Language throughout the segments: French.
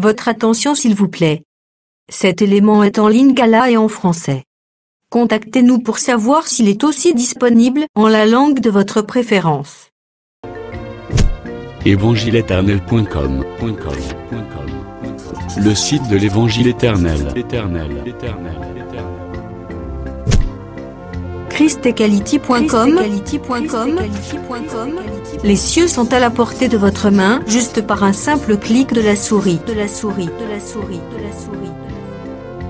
Votre attention s'il vous plaît. Cet élément est en lingala et en français. Contactez-nous pour savoir s'il est aussi disponible en la langue de votre préférence. Évangileéternel.com Le site de l'Évangile éternel. christequality.com Les cieux sont à la portée de votre main, juste par un simple clic de la souris.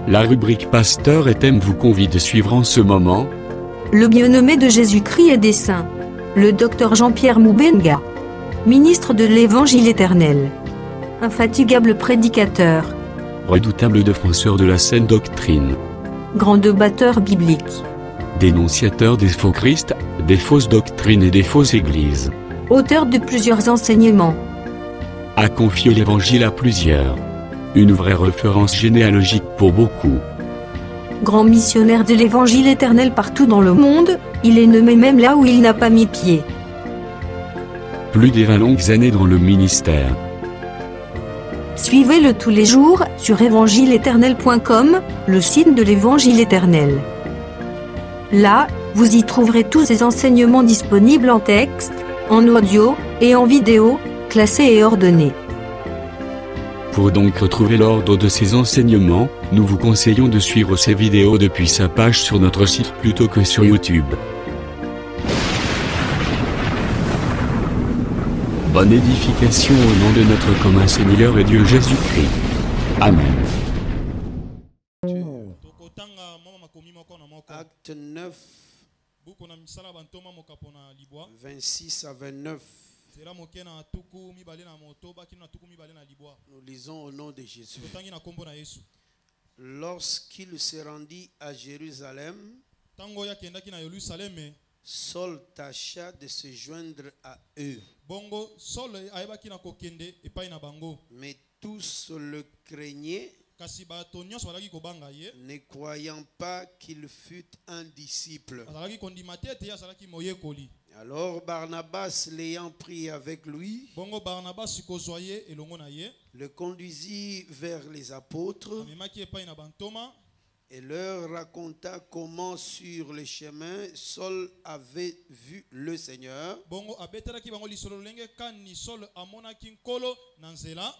La rubrique Pasteur et thème vous convie de suivre en ce moment Le bien-aimé de Jésus-Christ et des saints. Le docteur Jean-Pierre Moubenga. Ministre de l'Évangile éternel. Infatigable prédicateur. Redoutable défenseur de la saine doctrine. Grand débatteur biblique. Dénonciateur des faux Christ, des fausses doctrines et des fausses églises. Auteur de plusieurs enseignements. A confié l'Évangile à plusieurs. Une vraie référence généalogique pour beaucoup. Grand missionnaire de l'Évangile éternel partout dans le monde, il est nommé même là où il n'a pas mis pied. Plus de 20 longues années dans le ministère. Suivez-le tous les jours sur évangileéternel.com, le site de l'Évangile éternel. Là, vous y trouverez tous ces enseignements disponibles en texte, en audio et en vidéo, classés et ordonnés. Pour donc retrouver l'ordre de ces enseignements, nous vous conseillons de suivre ces vidéos depuis sa page sur notre site plutôt que sur YouTube. Bonne édification au nom de notre commun Seigneur et Dieu Jésus-Christ. Amen. Acte 9, 26 à 29. Nous lisons au nom de Jésus. Lorsqu'il se rendit à Jérusalem, Saul tâcha de se joindre à eux. Mais tous le craignaient, ne croyant pas qu'il fût un disciple. Alors Barnabas, l'ayant pris avec lui, le conduisit vers les apôtres et leur raconta comment sur le chemin Saul avait vu le Seigneur,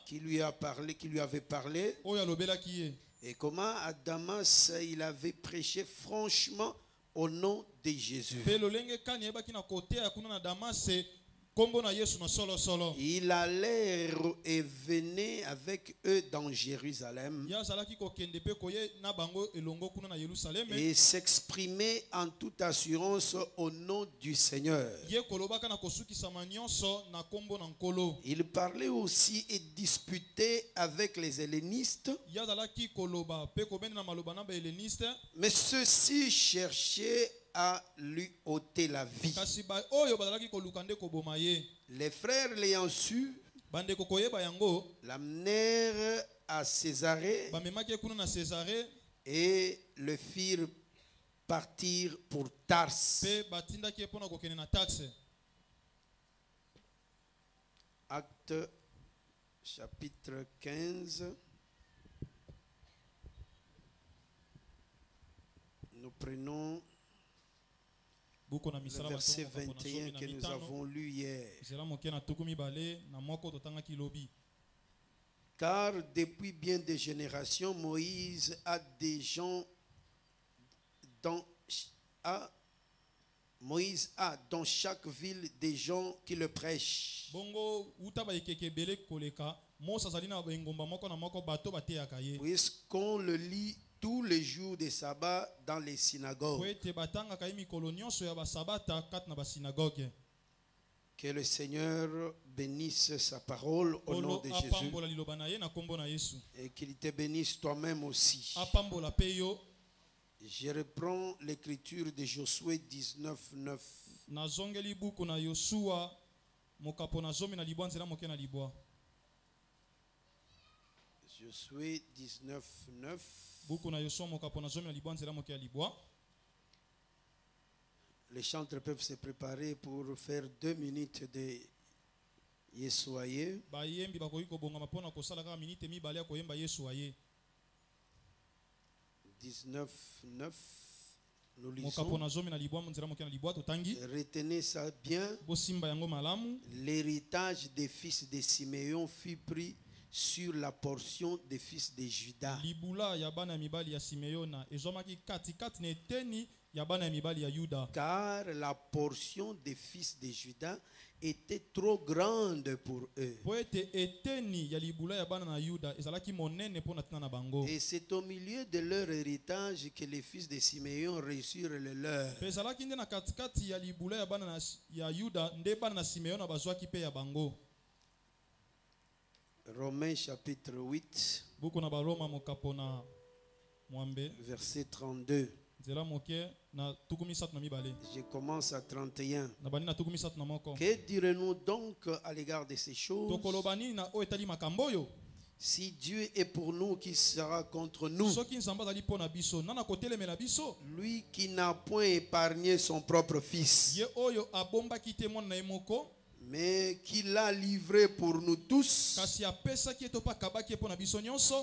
qui lui avait parlé, et comment à Damas il avait prêché franchement au nom de Jésus. Il allait et venait avec eux dans Jérusalem et s'exprimait en toute assurance au nom du Seigneur. Il parlait aussi et disputait avec les hellénistes, mais ceux-ci cherchaient à lui ôter la vie. Les frères l'ayant su, l'amenèrent à Césarée et le firent partir pour Tars. Acte chapitre 15. Nous prenons le verset 21 que nous avons lu hier. Car depuis bien des générations, Moïse a dans chaque ville des gens qui le prêchent. Puisqu'on le lit tous les jours des sabbats dans les synagogues. Que le Seigneur bénisse sa parole au nom de Jésus. Et qu'il te bénisse toi-même aussi. Je reprends l'écriture de Josué 19, 9. Josué 19, 9. Les chantres peuvent se préparer pour faire 2 minutes de Yesuaye. bayembi bakoki kobongama mpona kosala kaka minite mibale ya koyemba Yesu aye. 19:9. Nous lisons. Retenez ça bien. L'héritage des fils de Siméon fut pris sur la portion des fils de Juda. Car la portion des fils de Juda était trop grande pour eux. Et c'est au milieu de leur héritage que les fils de Siméon reçurent le leur. Romains chapitre 8, verset 32. Je commence à 31. Que dirons-nous donc à l'égard de ces choses? Si Dieu est pour nous, qui sera contre nous? Lui qui n'a point épargné son propre fils, mais qui l'a livré pour nous tous,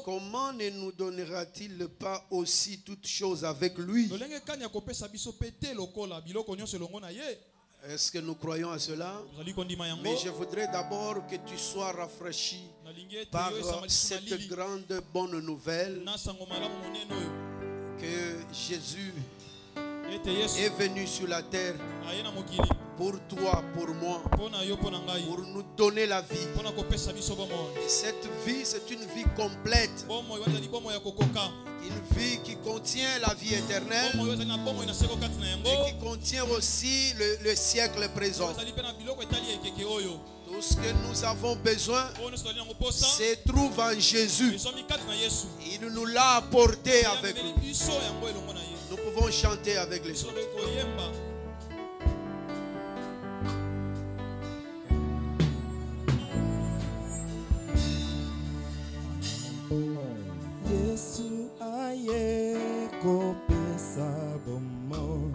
comment ne nous donnera-t-il pas aussi toutes choses avec lui? Est-ce que nous croyons à cela? Mais je voudrais d'abord que tu sois rafraîchi par cette grande bonne nouvelle que Jésus est venu sur la terre pour toi, pour moi, pour nous donner la vie. Et cette vie, c'est une vie complète, une vie qui contient la vie éternelle et qui contient aussi le siècle présent. Tout ce que nous avons besoin se trouve en Jésus. Il nous l'a apporté avec lui. Nous pouvons chanter avec les autres. Yesu aye kopesa bomo.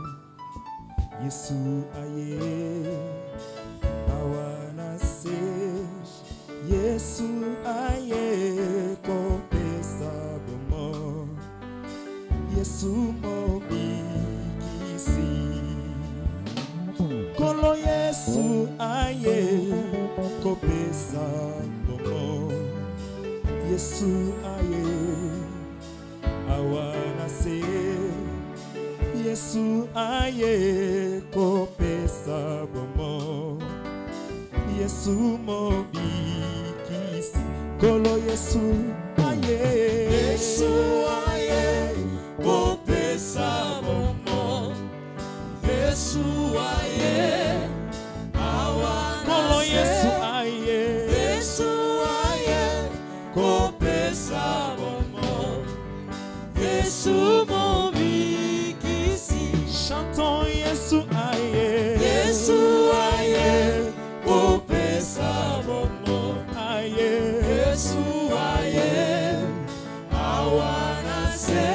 Yesu aye awana se. Yesu aye kopesa bomo. Yesu mobikisi. Kolo Yesu aye kopesa bomo. Yesu aye awana se. Yesu aye kopesa bomo. Yesu mobikisi. Kolo Yesu aye. Yesu aye kopesa bomo. Yesu aye awana kolo Yesu aye. Yesu aye kopesa bomo. Yesu mobikisi. Chantons Yesu aye. Yesu aye kopesa bomo. Aye. Yesu aye awana se.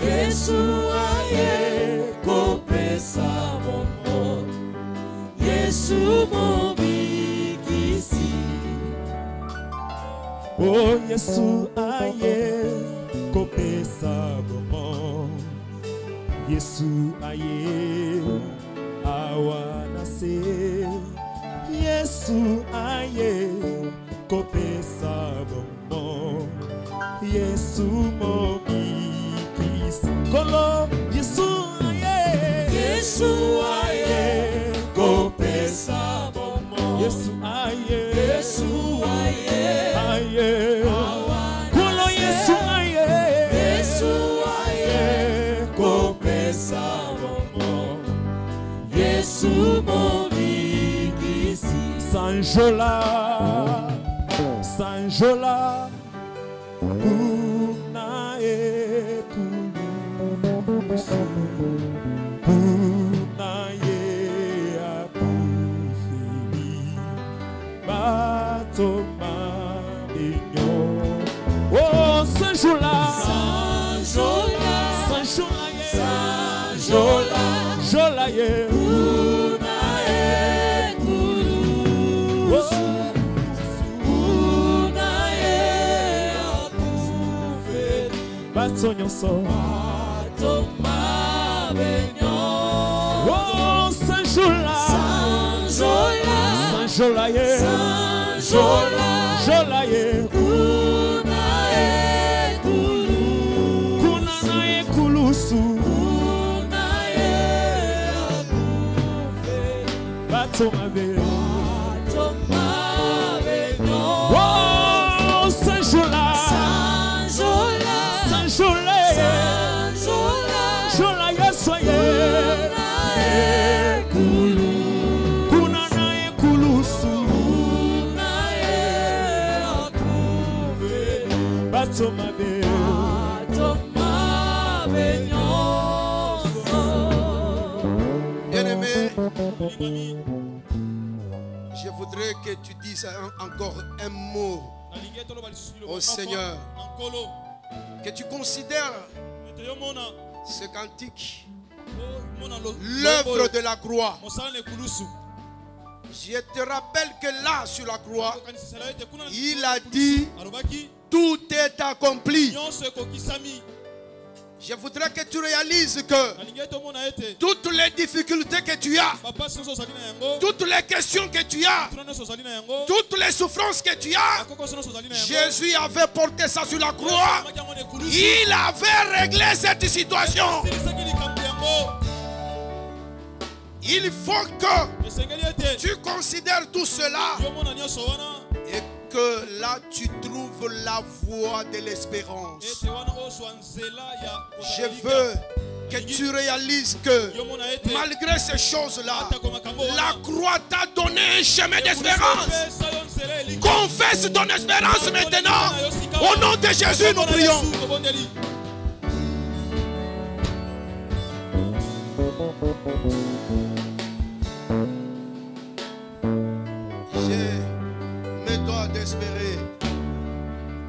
Yesu aye kopesa bomo. Yesu mobikisi. Oh Yesu aye kopesa bomo. Yesu aye awana se. Yesu aye kopesa bomo. Yesu mobikisi. Kolo Yesu aye. Yesu aye kopesa bomo. Yesu aye. Yesu aye aye. Kolo Yesu aye. Yesu aye kopesa bomo. Yesu mobikisi. Sanjola Sanjola kuna ekulusu. Kuna ye apufili. Bato mabenyo. Oh Sanjola Sanjola Sanjola ye. Sanjola Jola ye. Kuna ekulusu. bato nyonso oh Saint-Jola Saint-Jola ye Jola ye kuna na ekulusu bato mabe oh Saint-Jola Saint-Jola Jola ye soye kuna na ekulusu bato mabe Bien-aimé, je voudrais que tu dises encore un mot au Seigneur. Que tu considères ce cantique, l'œuvre de la croix. Je te rappelle que là, sur la croix, il a dit, tout est accompli. Je voudrais que tu réalises que toutes les difficultés que tu as, toutes les questions que tu as, toutes les souffrances que tu as, Jésus avait porté ça sur la croix. Il avait réglé cette situation. Il faut que tu considères tout cela et que là tu trouves la voie de l'espérance. Je veux que tu réalises que malgré ces choses-là, la croix t'a donné un chemin d'espérance. Confesse ton espérance maintenant. Au nom de Jésus, nous prions. Je me dois d'espérer.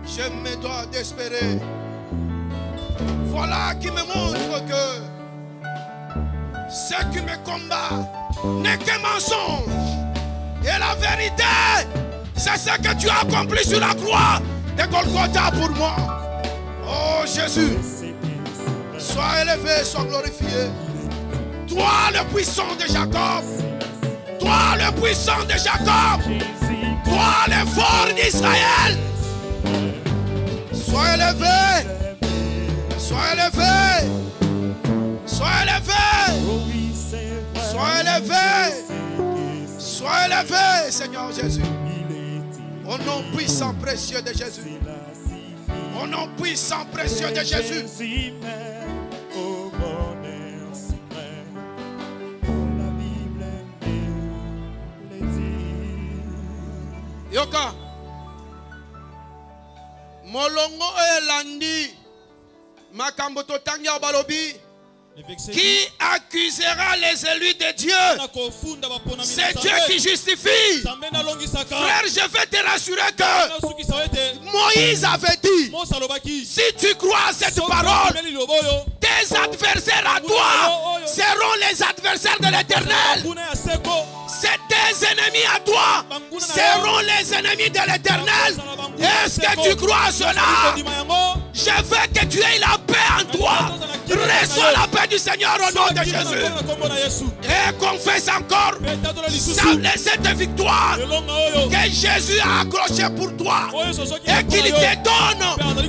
Je me dois d'espérer. Voilà qui me montre que ce qui me combat n'est qu'un mensonge. Et la vérité, c'est ce que tu as accompli sur la croix de Golgotha pour moi. Oh Jésus, sois élevé, sois glorifié. Toi le puissant de Jacob. Toi le puissant de Jacob. Toi le fort d'Israël. Sois élevé. Sois élevé. Sois élevé. Sois élevé. Sois élevé, Seigneur Jésus. Au nom puissant précieux de Jésus. Au nom puissant précieux de Jésus. Yoka Molongo elandi makambo totangia balobi. Qui accusera les élus de Dieu? C'est Dieu qui justifie. Frère, je vais te rassurer que Moïse avait dit, si tu crois à cette parole, tes adversaires à toi seront les adversaires de l'Éternel. Tes ennemis à toi seront les ennemis de l'Éternel. Est-ce que tu crois à cela? Je veux que tu aies la paix en toi. Reçois la paix du Seigneur au nom de Jésus. Et confesse encore cette victoire que Jésus a accrochée pour toi et qu'il te donne.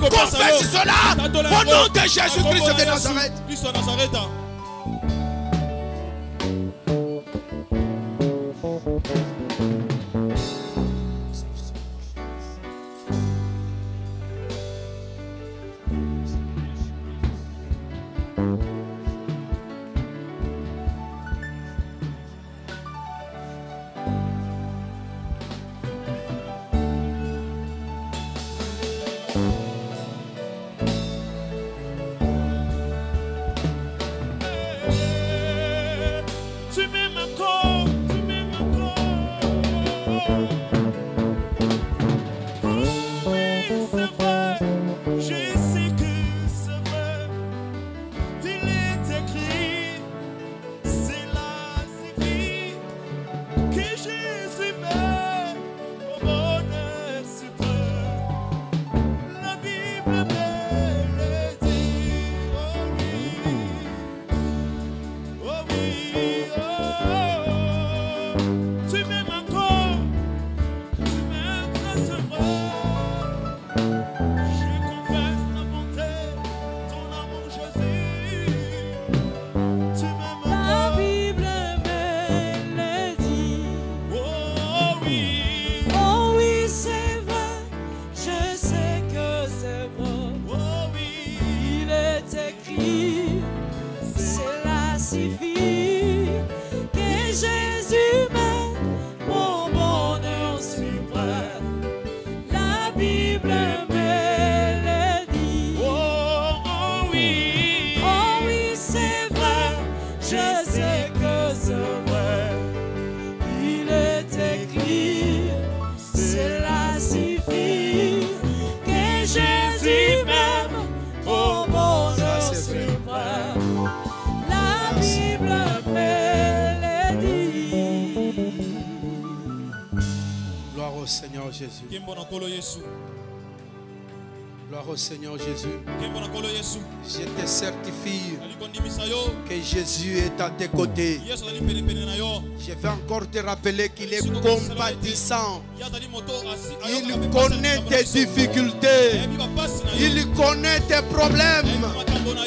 Confesse cela au nom de Jésus-Christ de Nazareth. Jésus même au bonheur suprême. La Bible me le dit. Gloire au Seigneur Jésus. Gloire au Seigneur Jésus. Je te certifie que Jésus est à tes côtés. Je vais encore te rappeler qu'il est compatissant. Il connaît tes difficultés. Il connaît tes problèmes.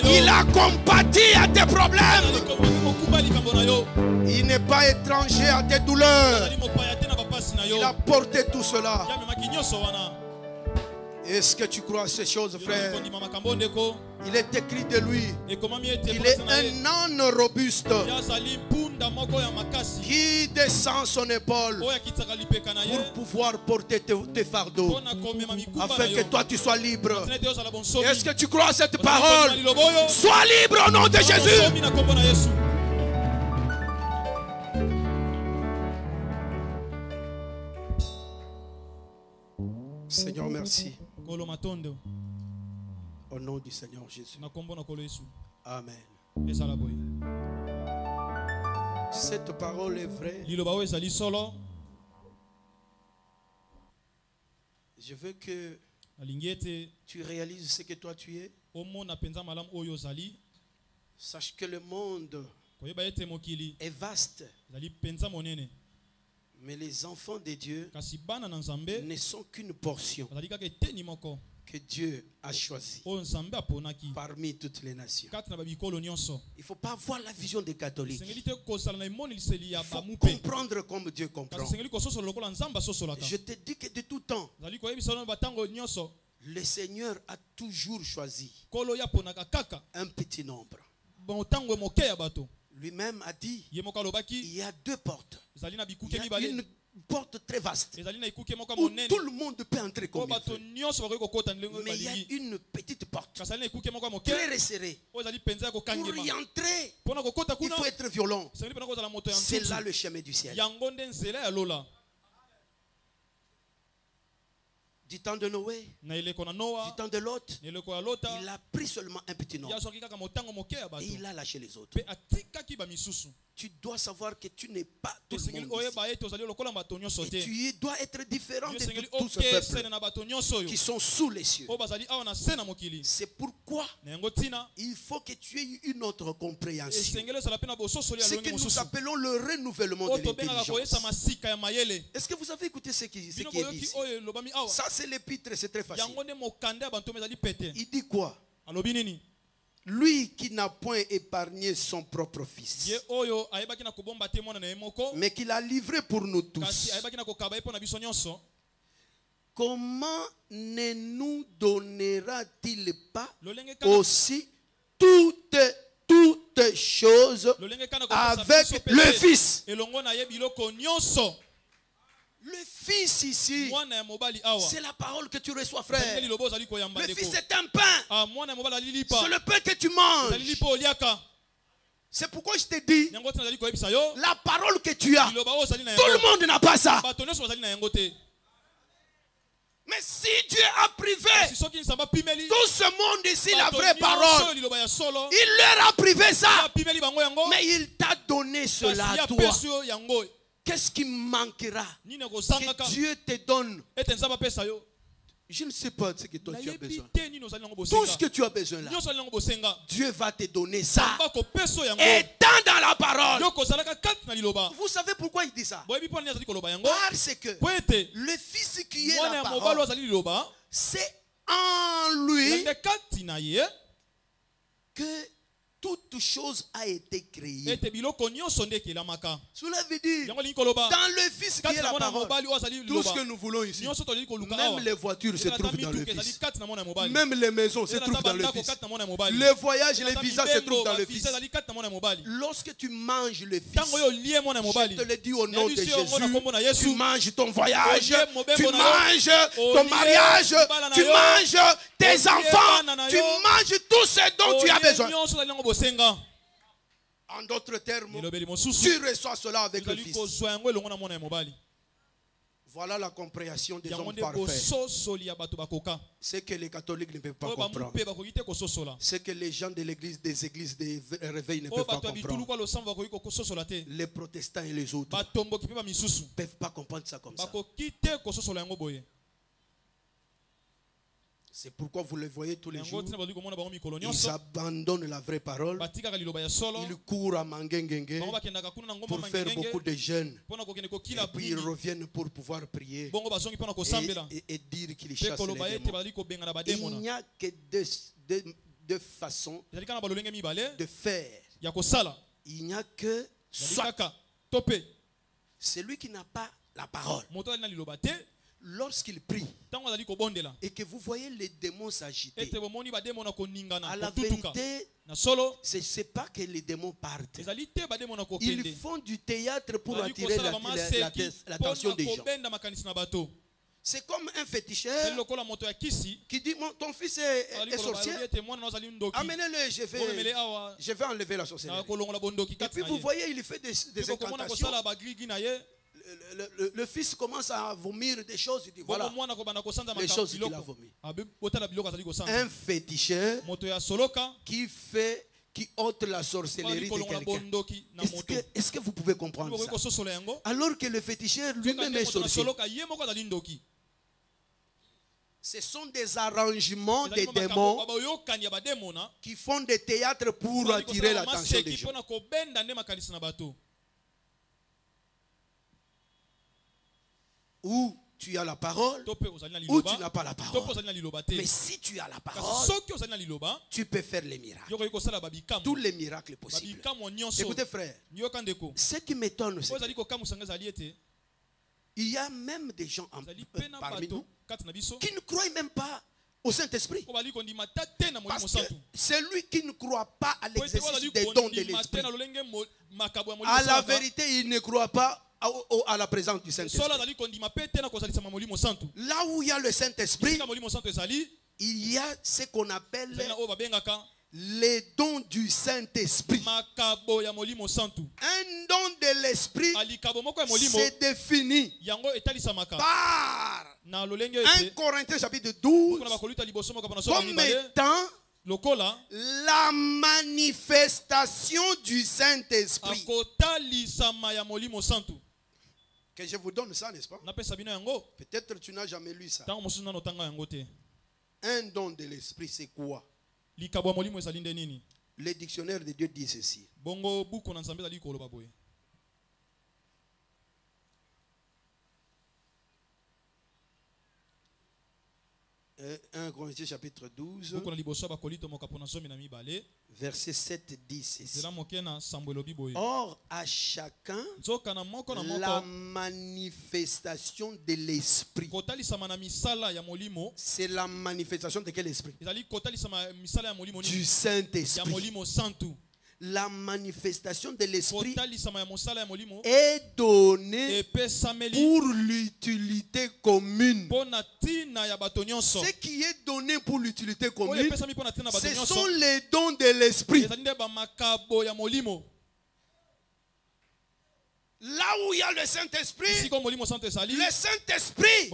Il a compati à tes problèmes. Il n'est pas étranger à tes douleurs. Il a porté tout cela. Est-ce que tu crois à ces choses, frère? Il est écrit de lui. Il est un âne robuste qui descend son épaule pour pouvoir porter tes fardeaux, afin que toi tu sois libre. Est-ce que tu crois à cette parole? Sois libre au nom de Jésus. Seigneur, merci. Au nom du Seigneur Jésus. Amen. Cette parole est vraie. Je veux que tu réalises ce que toi tu es. Sache que le monde est vaste. Mais les enfants de Dieu ne sont qu'une portion que Dieu a choisie parmi toutes les nations. Il ne faut pas avoir la vision des catholiques. Il faut comprendre comme Dieu comprend. Je te dis que de tout temps, le Seigneur a toujours choisi un petit nombre. Lui-même a dit, il y a deux portes. Il y a une porte très vaste où tout le monde peut entrer comme il veut. Mais il y a une petite porte très resserrée. Pour y entrer, il faut être violent. C'est là le chemin du ciel. Du temps de Noé, du temps de Lot, il a pris seulement un petit nombre et il a lâché les autres. Tu dois savoir que tu n'es pas tout le monde ici. Et tu dois être différent de tous ces peuples qui sont sous les cieux. C'est pourquoi il faut que tu aies une autre compréhension. Ce que nous appelons le renouvellement de l'intelligence. Est-ce que vous avez écouté ce qui est dit ici? Ça c'est l'épître, c'est très facile. Il dit quoi? Lui qui n'a point épargné son propre fils, mais qui l'a livré pour nous tous, comment ne nous donnera-t-il pas aussi toutes choses avec le Fils? Le Fils ici, c'est la parole que tu reçois, frère. Le Fils est un pain. C'est le pain que tu manges. C'est pourquoi je te dis, la parole que tu as, tout le monde n'a pas ça. Mais si Dieu a privé tout ce monde ici la vraie parole, il leur a privé ça. Mais il t'a donné cela à toi. Qu'est-ce qui manquera que Dieu te donne? Je ne sais pas ce que toi tu as besoin. Tout ce que tu as besoin là, Dieu va te donner ça. Étant dans la parole. Vous savez pourquoi il dit ça? Parce que le Fils qui est la parole, c'est en lui que toute chose a été créée. Cela veut dire, dans le Fils qui est la parole, tout ce que nous voulons ici, même les voitures se trouvent dans le Fils. Même les maisons se trouvent dans le Fils. Les voyages et les visas se trouvent dans le Fils. Lorsque tu manges le Fils, je te le dis au nom de Jésus, tu manges ton voyage, tu manges ton mariage, tu manges tes enfants, tu manges tout ce dont tu as besoin. En d'autres termes, tu reçois cela avec le Fils. Voilà la compréhension des hommes parfaits. Ce que les catholiques ne peuvent pas comprendre. Ce que les gens de l'église, des églises de réveil ne peuvent pas comprendre. Les protestants et les autres ne peuvent pas comprendre ça comme ça. C'est pourquoi vous les voyez tous les jours. Ils abandonnent la vraie parole. Ils courent à Mangengenge pour faire beaucoup de jeûnes. Et puis ils reviennent pour pouvoir prier et dire qu'ils chassent les démons. Il n'y a que deux façons de faire. Il n'y a que soit celui qui n'a pas la parole. Lorsqu'il prie et que vous voyez les démons s'agiter, à la vérité, ce n'est pas que les démons partent. Ils font du théâtre pour attirer l'attention des gens. C'est comme un féticheur qui dit ton fils est sorcier, amenez-le, je vais enlever la sorcellerie. Et puis vous voyez, il fait des incantations. Le fils commence à vomir des choses. Il dit voilà les choses qu'il a vomi. Un féticheur qui ôte la sorcellerie de quelqu'un. Est-ce que vous pouvez comprendre ça? Alors que le féticheur lui-même est sorcier. Ce sont des arrangements des démons qui font des théâtres pour attirer l'attention des gens. Ou tu as la parole, ou tu n'as pas la parole. Mais si tu as la parole, tu peux faire les miracles. Tous les miracles possibles. Écoutez frère, ce qui m'étonne, c'est qu'il y a même des gens parmi nous qui ne croient même pas au Saint-Esprit. Parce que celui qui ne croit pas à l'exercice des dons de l'Esprit, à la vérité, il ne croit pas à la présence du Saint-Esprit. Là où il y a le Saint-Esprit, il y a ce qu'on appelle les dons du Saint-Esprit. Un don de l'Esprit c'est défini par 1 Corinthiens chapitre 12 comme étant la manifestation du Saint-Esprit. Que je vous donne ça, n'est-ce pas? Peut-être tu n'as jamais lu ça. Un don de l'Esprit, c'est quoi? Le dictionnaire de Dieu dit ceci. 1 Corinthiens chapitre 12 verset 7 dit ceci. Or à chacun la manifestation de l'Esprit. C'est la manifestation de quel esprit? Du Saint-Esprit. La manifestation de l'Esprit est donnée pour l'utilité commune. Ce qui est donné pour l'utilité commune, ce sont les dons de l'Esprit. Là où il y a le Saint-Esprit, le Saint-Esprit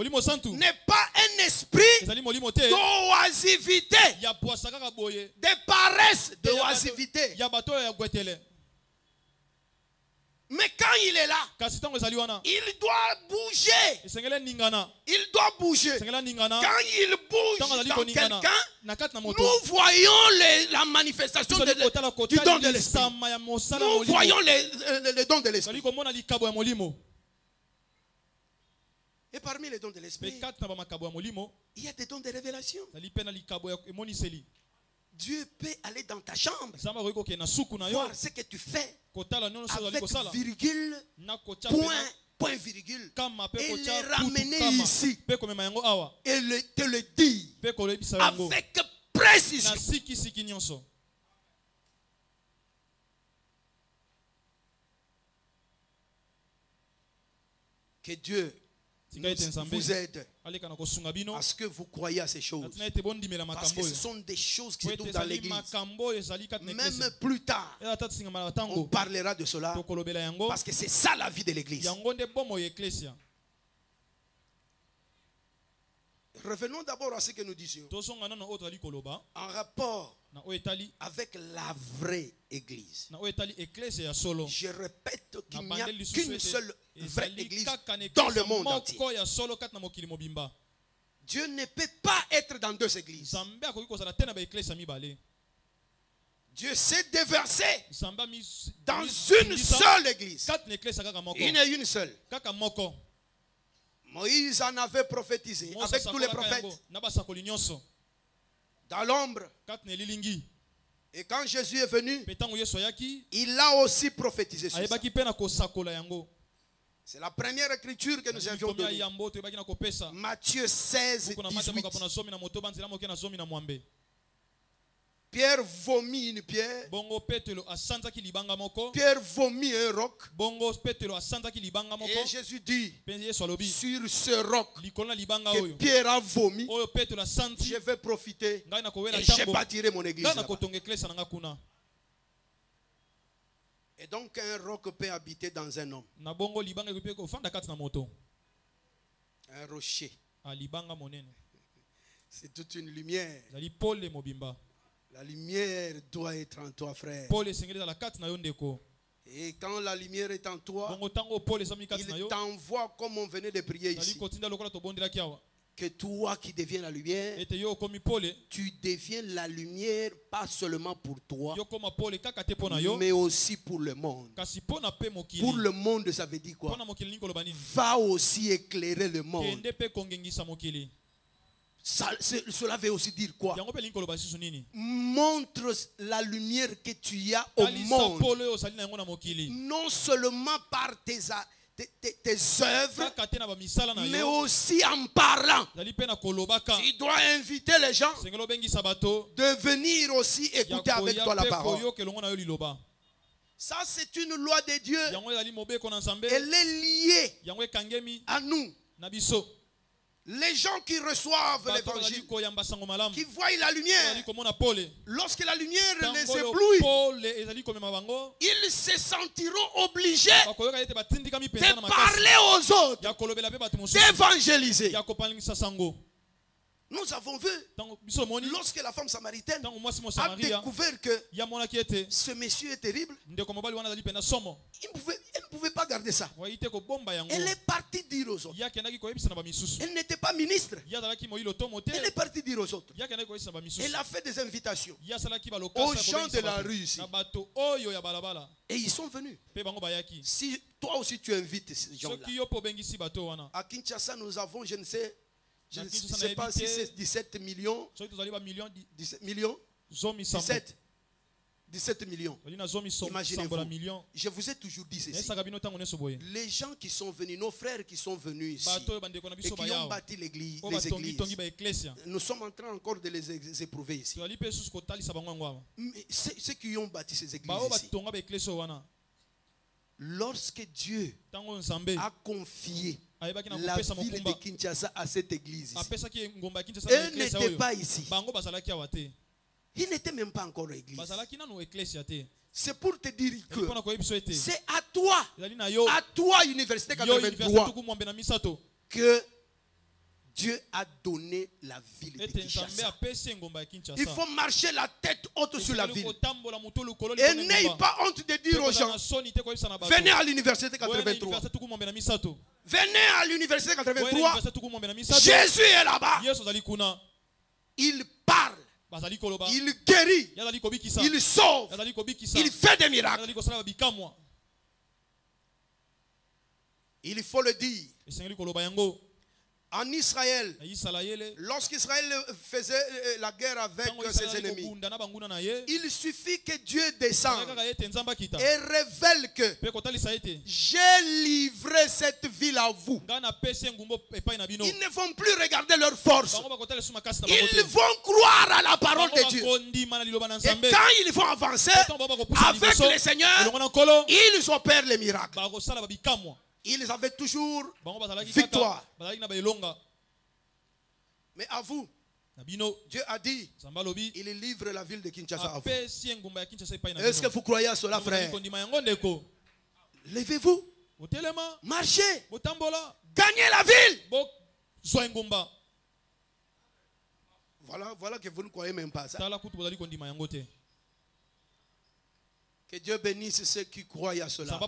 n'est pas un esprit d'oisivité, de paresse, d'oisivité. Mais quand il est là, il doit bouger. Il doit bouger. Quand il bouge dans quelqu'un, nous voyons la manifestation du don de l'Esprit. Nous voyons les dons de l'Esprit. Et parmi les dons de l'Esprit, il y a des dons de révélation. Dieu peut aller dans ta chambre, voir ce que tu fais avec virgule, point virgule, et les ramener ici et te le dire avec précision. Que Dieu vous aide à ce que vous croyez à ces choses. Parce que ce sont des choses qui se trouvent dans l'église. Même plus tard, on parlera de cela. Parce que c'est ça la vie de l'église. Revenons d'abord à ce que nous disions. En rapport avec la vraie église. Je répète qu'il n'y a qu'une seule vraie église dans le monde entier. Dieu ne peut pas être dans deux églises. Dieu s'est déversé dans une seule église. Il n'est une seule. Moïse en avait prophétisé avec tous les prophètes dans l'ombre. Et quand Jésus est venu, il a aussi prophétisé sur ça. C'est la première écriture que nous avions donnée. Matthieu 16, 18. Pierre vomit une pierre. Pierre vomit un roc. Et Jésus dit, sur ce roc que Pierre a vomi, je vais profiter et je bâtirai mon église là-bas. Et donc un roc peut habiter dans un homme. Un rocher. C'est toute une lumière. La lumière doit être en toi, frère. Et quand la lumière est en toi, il t'envoie comme on venait de prier ici. Que toi qui deviens la lumière, tu deviens la lumière pas seulement pour toi, mais aussi pour le monde. Pour le monde, ça veut dire quoi? Va aussi éclairer le monde. Cela veut aussi dire quoi? Montre la lumière que tu as au monde. Non seulement par tes œuvres, mais aussi en parlant. Tu dois inviter les gens de venir aussi écouter avec toi la parole. Ça, c'est une loi de Dieu. Elle est liée à nous. Les gens qui reçoivent l'évangile, qui voient la lumière, lorsque la lumière les éblouit, ils se sentiront obligés de parler aux autres, d'évangéliser. Nous avons vu, lorsque la femme samaritaine a découvert que ce monsieur est terrible, elle ne pouvait pas garder ça. Elle est partie dire aux autres. Elle n'était pas ministre. Elle est partie dire aux autres. Elle a fait des invitations aux gens de la rue ici. Et ils sont venus. Si toi aussi tu invites ces gens-là. À Kinshasa, nous avons, je ne sais pas si c'est 17 millions. 17 millions. 17 millions. Imaginez-vous. Je vous ai toujours dit ceci. Les gens qui sont venus, nos frères qui sont venus ici et qui ont bâti les églises, nous sommes en train encore de les éprouver ici. Mais ceux qui ont bâti ces églises ici, lorsque Dieu a confié la ville de Kinshasa à cette église ici, elle n'était pas ici. Il n'était même pas encore l'église. C'est pour te dire que c'est à toi, Université 83, que Dieu a donné la ville de Kinshasa. Il faut marcher la tête haute sur la ville. Et n'ayez pas honte de dire aux gens, venez à l'Université 83. Venez à l'Université 83. Jésus est là-bas. Il parle. Il guérit. Il sauve. Il fait des miracles. Il faut le dire. En Israël, lorsqu'Israël faisait la guerre avec ses ennemis, il suffit que Dieu descende et révèle que j'ai livré cette ville à vous. Ils ne vont plus regarder leur force. Ils vont croire à la parole de Dieu. Et quand ils vont avancer avec le Seigneur, ils opèrent les miracles. Ils avaient toujours victoire. Mais à vous, Dieu a dit, il livre la ville de Kinshasa à vous. Est-ce que vous croyez à cela, frère? Levez-vous, marchez, gagnez la ville. Voilà que vous ne croyez même pas ça. Que Dieu bénisse ceux qui croient à cela.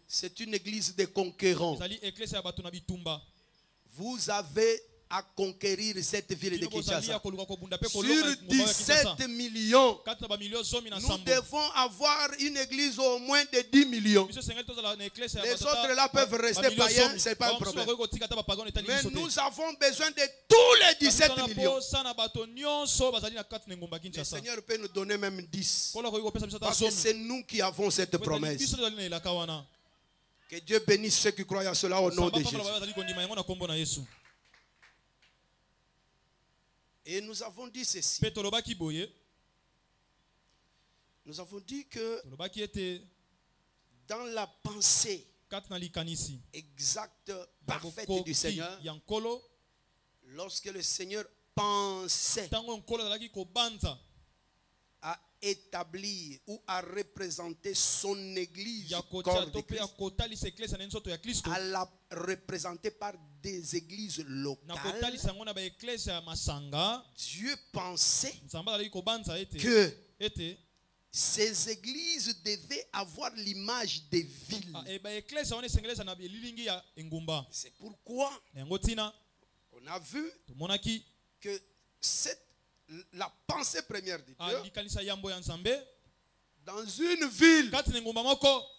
C'est une église de conquérants. Vous avez à conquérir cette ville de Kinshasa. Sur 17 millions, nous devons avoir une église au moins de 10 millions. Les autres là peuvent rester païens, ce n'est pas un problème. Mais nous avons besoin de tous les 17 millions. Le Seigneur peut nous donner même 10. Parce que c'est nous qui avons cette promesse. Que Dieu bénisse ceux qui croient à cela au nom de Jésus. Et nous avons dit ceci. Nous avons dit que dans la pensée exacte, parfaite du Seigneur, lorsque le Seigneur pensait à établir ou à représenter son église, corps de Christ, à la représenter par des églises locales, Dieu pensait que ces églises devaient avoir l'image des villes. C'est pourquoi on a vu que la pensée première de Dieu, dans une ville,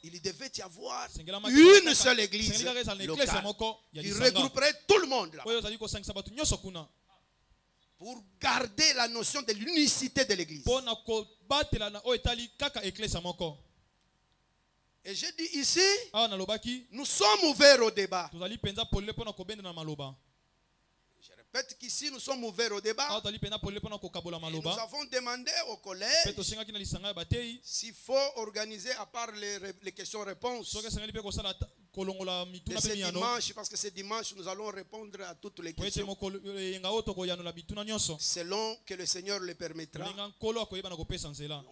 il devait y avoir une seule église locale qui regrouperait tout le monde là, pour garder la notion de l'unicité de l'église. Et j'ai dit ici, nous sommes ouverts au débat. Je répète qu'ici nous sommes ouverts au débat. Et nous avons demandé au collège s'il faut organiser à part les questions-réponses de ce dimanche, parce que ce dimanche nous allons répondre à toutes les questions selon que le Seigneur le permettra. On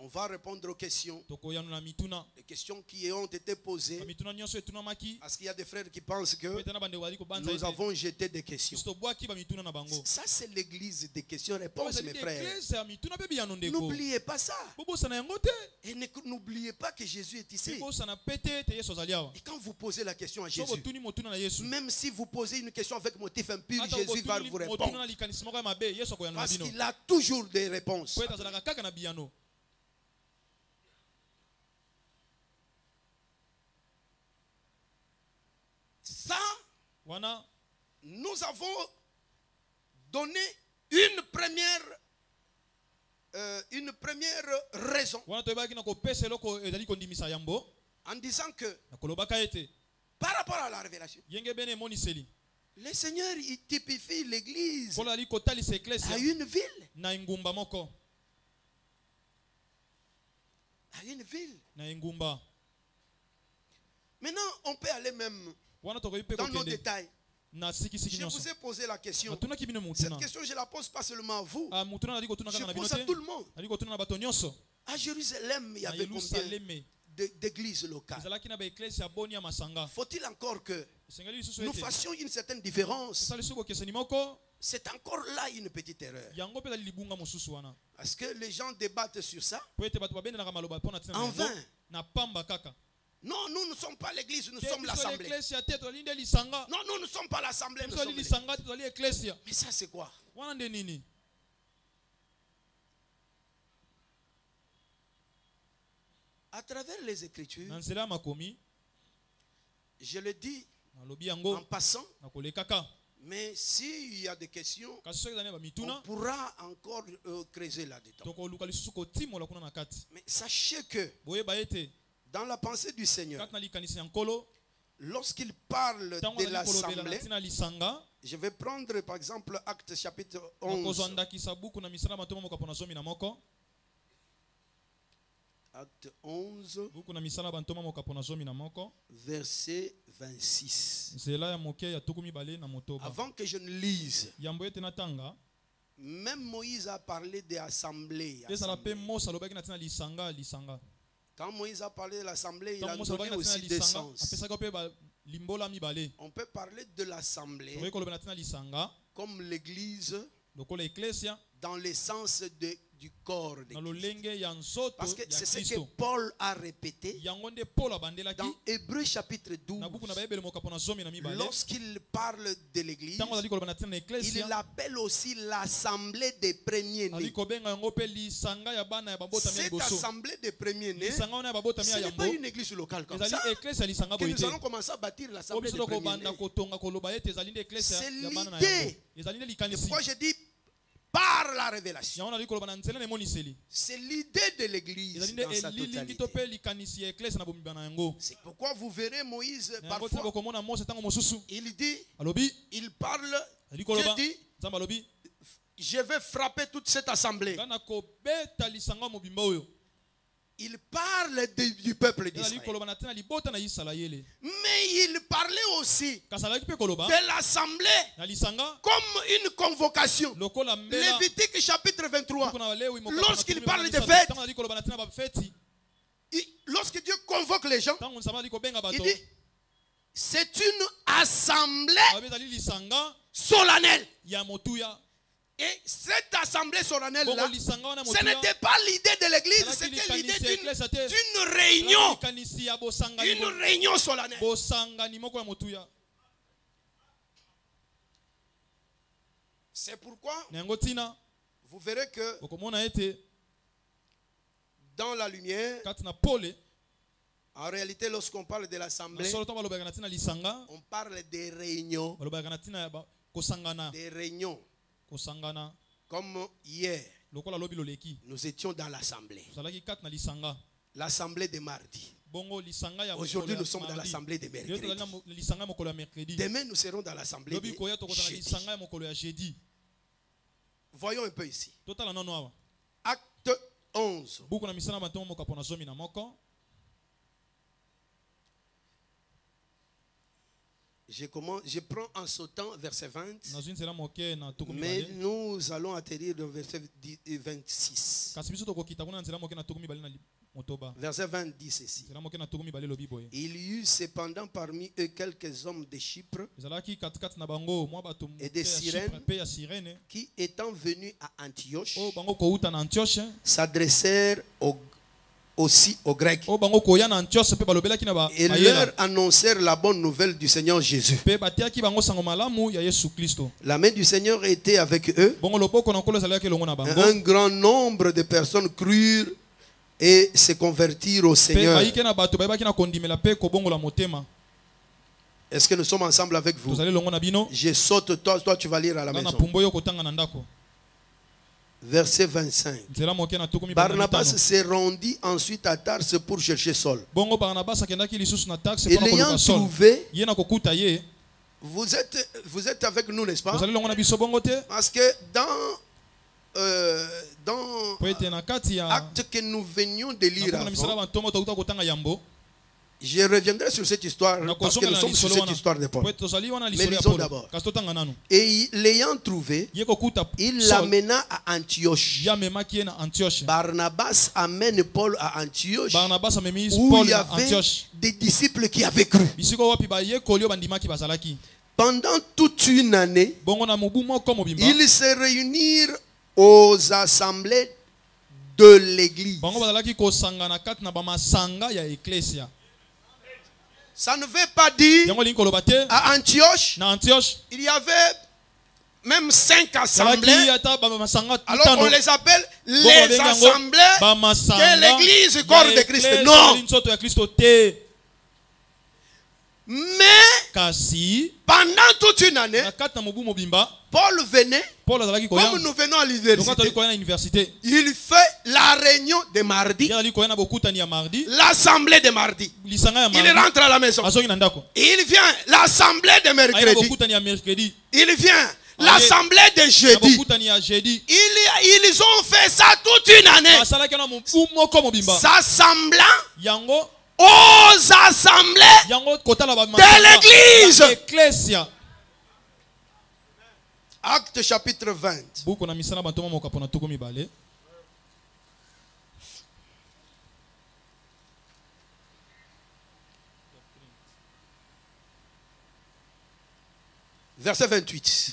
va répondre aux questions, les questions qui ont été posées, parce qu'il y a des frères qui pensent que nous avons jeté des questions. Ça c'est l'église des questions-réponses, mes frères. N'oubliez pas ça. Et n'oubliez pas que Jésus est ici. Et quand vous posez la question à Jésus, même si vous posez une question avec motif impur, Jésus va vous répondre. Parce qu'il a toujours des réponses. Ça, nous avons donné une première raison en disant que par rapport à la révélation, le Seigneur il typifie l'église à une ville. À une ville. Maintenant, on peut aller même dans nos détails. Je vous ai posé la question. Cette question, je ne la pose pas seulement à vous. Je pose à tout le monde. À Jérusalem, il y avait combien d'églises locales? Faut-il encore que nous fassions une certaine différence? C'est encore là une petite erreur. Parce que les gens débattent sur ça en vain. Non, nous ne sommes pas l'église, nous sommes l'assemblée. Non, nous ne sommes pas l'assemblée, nous sommes l'église. Mais ça c'est quoi? À travers les Écritures, je le dis en passant, mais s'il y a des questions, on pourra encore creuser là-dedans. Mais sachez que dans la pensée du Seigneur, lorsqu'il parle de l'assemblée, je vais prendre par exemple Actes chapitre 11. Acte 11, verset 26. Avant que je ne lise, même Moïse a parlé d'assemblée. Quand Moïse a parlé de l'assemblée, il a donné aussi des sens. On peut parler de l'assemblée comme l'église dans le sens du corps de Christ. Parce que c'est ce que Paul a répété dans Hébreux chapitre 12. Lorsqu'il parle de l'église, il l'appelle aussi l'assemblée des premiers-nés. Cette assemblée des premiers-nés, ce n'est pas une église locale comme ça que nous allons commencer à bâtir l'assemblée des premiers-nés. C'est l'idée. Pourquoi je dis par la révélation? C'est l'idée de l'église dans sa totalité. C'est pourquoi vous verrez Moïse parfois, il dit, il parle, Dieu dit, je vais frapper toute cette assemblée. Il parle du peuple d'Israël. Mais il parlait aussi de l'assemblée comme une convocation. Lévitique chapitre 23. Lorsqu'il parle de fêtes, lorsque Dieu convoque les gens, il dit c'est une assemblée solennelle. Et cette assemblée solennelle-là, ce n'était pas l'idée de l'église, c'était l'idée d'une réunion. Une réunion solennelle. C'est pourquoi vous verrez que dans la lumière, en réalité, lorsqu'on parle de l'assemblée, on parle des réunions. Des réunions. Comme hier, nous étions dans l'assemblée. L'assemblée de mardi. Aujourd'hui, nous sommes dans l'assemblée de mercredi. Demain, nous serons dans l'assemblée de jeudi. Voyons un peu ici. Acte 11. Je prends en sautant verset 20, mais nous allons atterrir au verset 26. Verset 20 dit ceci. Il y eut cependant parmi eux quelques hommes de Chypre et de Cyrène qui, étant venus à Antioche, s'adressèrent aussi aux Grecs et leur annoncèrent la bonne nouvelle du Seigneur Jésus. La main du Seigneur était avec eux. Un grand nombre de personnes crurent et se convertirent au Seigneur. Est-ce que nous sommes ensemble avec vous? Je saute, toi tu vas lire à la maison. Verset 25. Barnabas se rendit ensuite à Tarse pour chercher Saul. Et l'ayant trouvé, vous êtes avec nous, n'est-ce pas? Parce que dans acte que nous venions de lire avant, je reviendrai sur cette histoire parce que nous sommes sur cette histoire de Paul. Mais lisons d'abord. Et l'ayant trouvé, il l'amena à Antioche. Barnabas amène Paul à Antioche où il y avait des disciples qui avaient cru. Pendant toute une année, ils se réunirent aux assemblées de l'église. Ça ne veut pas dire à Antioche, il y avait même 5 assemblées. Alors on les appelle les assemblées de l'église corps de Christ. Non. Mais pendant toute une année, Paul venait, comme nous venons à l'université, il fait la réunion de mardi, l'assemblée de mardi. Il rentre à la maison. Il vient l'assemblée de mercredi. Il vient l'assemblée de jeudi. Ils ont fait ça toute une année. S'assemblant aux assemblées de l'église. Acte chapitre 20. Verset 28.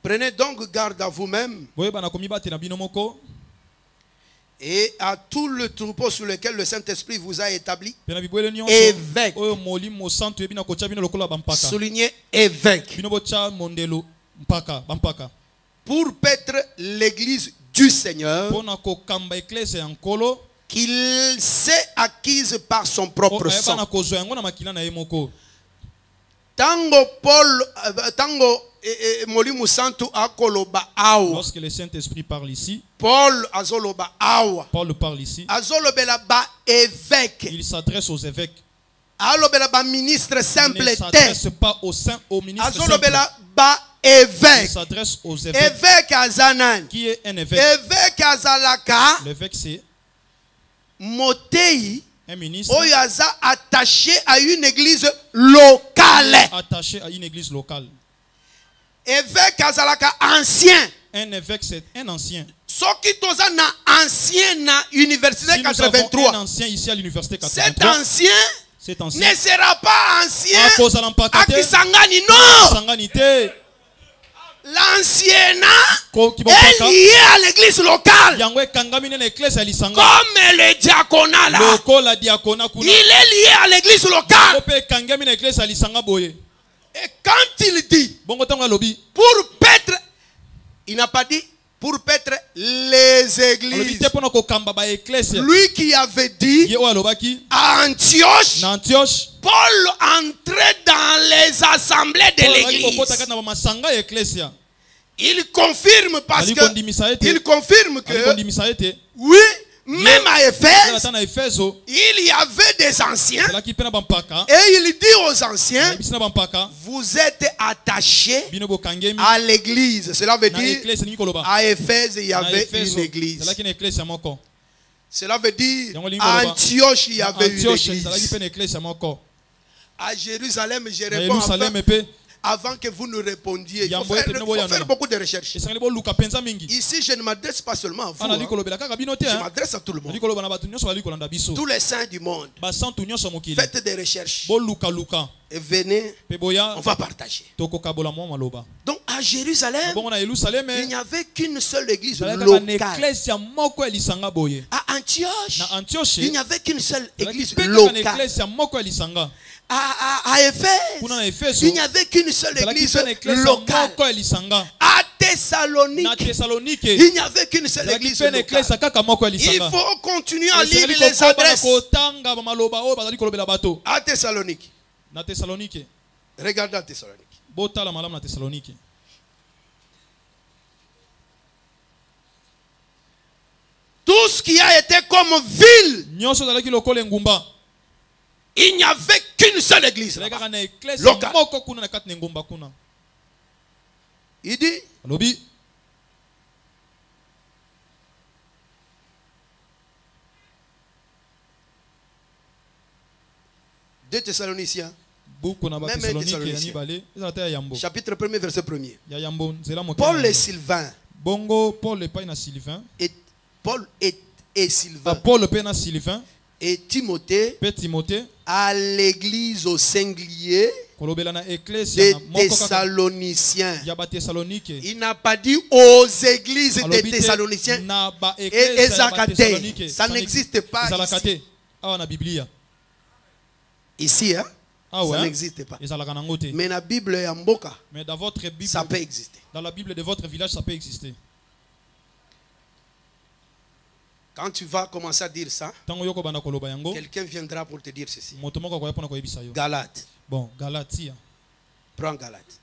Prenez donc garde à vous-même et à tout le troupeau sur lequel le Saint-Esprit vous a établi. Évêque. Soulignez évêque. Pour paître l'église du Seigneur qu'il s'est acquise par son propre sang. Lorsque le Saint-Esprit parle ici, Paul parle ici. Il s'adresse aux évêques. Il ne s'adresse pas au ministre simple. évêque. Il s'adresse aux évêques. Évêque Azanan. Qui est un évêque? Évêque Azalaka. L'évêque c'est Motei. Un ministre attaché à une église locale. Attaché à une église locale. Évêque Azalaka ancien. Un évêque c'est un ancien. Soki toza na ancien na université 83. Un ancien ici à l'université 83. Cet ancien ne sera pas ancien à Kisangani, non. L'ancienat est lié à l'église locale. Comme le diaconat là. Il est lié à l'église locale. Et quand il dit pour paître, il n'a pas dit pour paître les églises. Lui qui avait dit à Antioche, Paul entrait dans les assemblées de l'église. Il confirme parce que il confirme que oui, même à Éphèse, il y avait des anciens et il dit aux anciens, vous êtes attachés à l'église. Cela veut dire à Éphèse il y avait une église. Cela veut dire à Antioche il y avait une église. À Jérusalem, je réponds avant que vous nous répondiez. Il faut faire beaucoup de recherches. Ici, je ne m'adresse pas seulement à vous. Je m'adresse à tout le monde. Tous les saints du monde. Faites des recherches. Et venez, on va partager. Donc à Jérusalem, il n'y avait qu'une seule église locale. À Antioche, il n'y avait qu'une seule église locale. À Éphèse, il n'y avait qu'une seule église locale. À Thessalonique, il n'y avait qu'une seule église locale. Il faut continuer à lire les adresses. À Thessalonique. Regardez à Thessalonique. Tout ce qui a été comme ville, il n'y avait qu'une seule église locale. Il dit Deux Thessaloniciens, chapitre 1, verset 1. Paul et Sylvain, et Timothée à l'église au singulier des Thessaloniciens. Il n'a pas dit aux églises des Thessaloniciens et Zacatée. Ça n'existe pas ici. Hein? Ça n'existe pas. Mais la Bible est en Mboka. Ça peut exister. Dans la Bible de votre village, ça peut exister. Quand tu vas commencer à dire ça, quelqu'un viendra pour te dire ceci. Galate. Bon, Galatia. Prends Galate.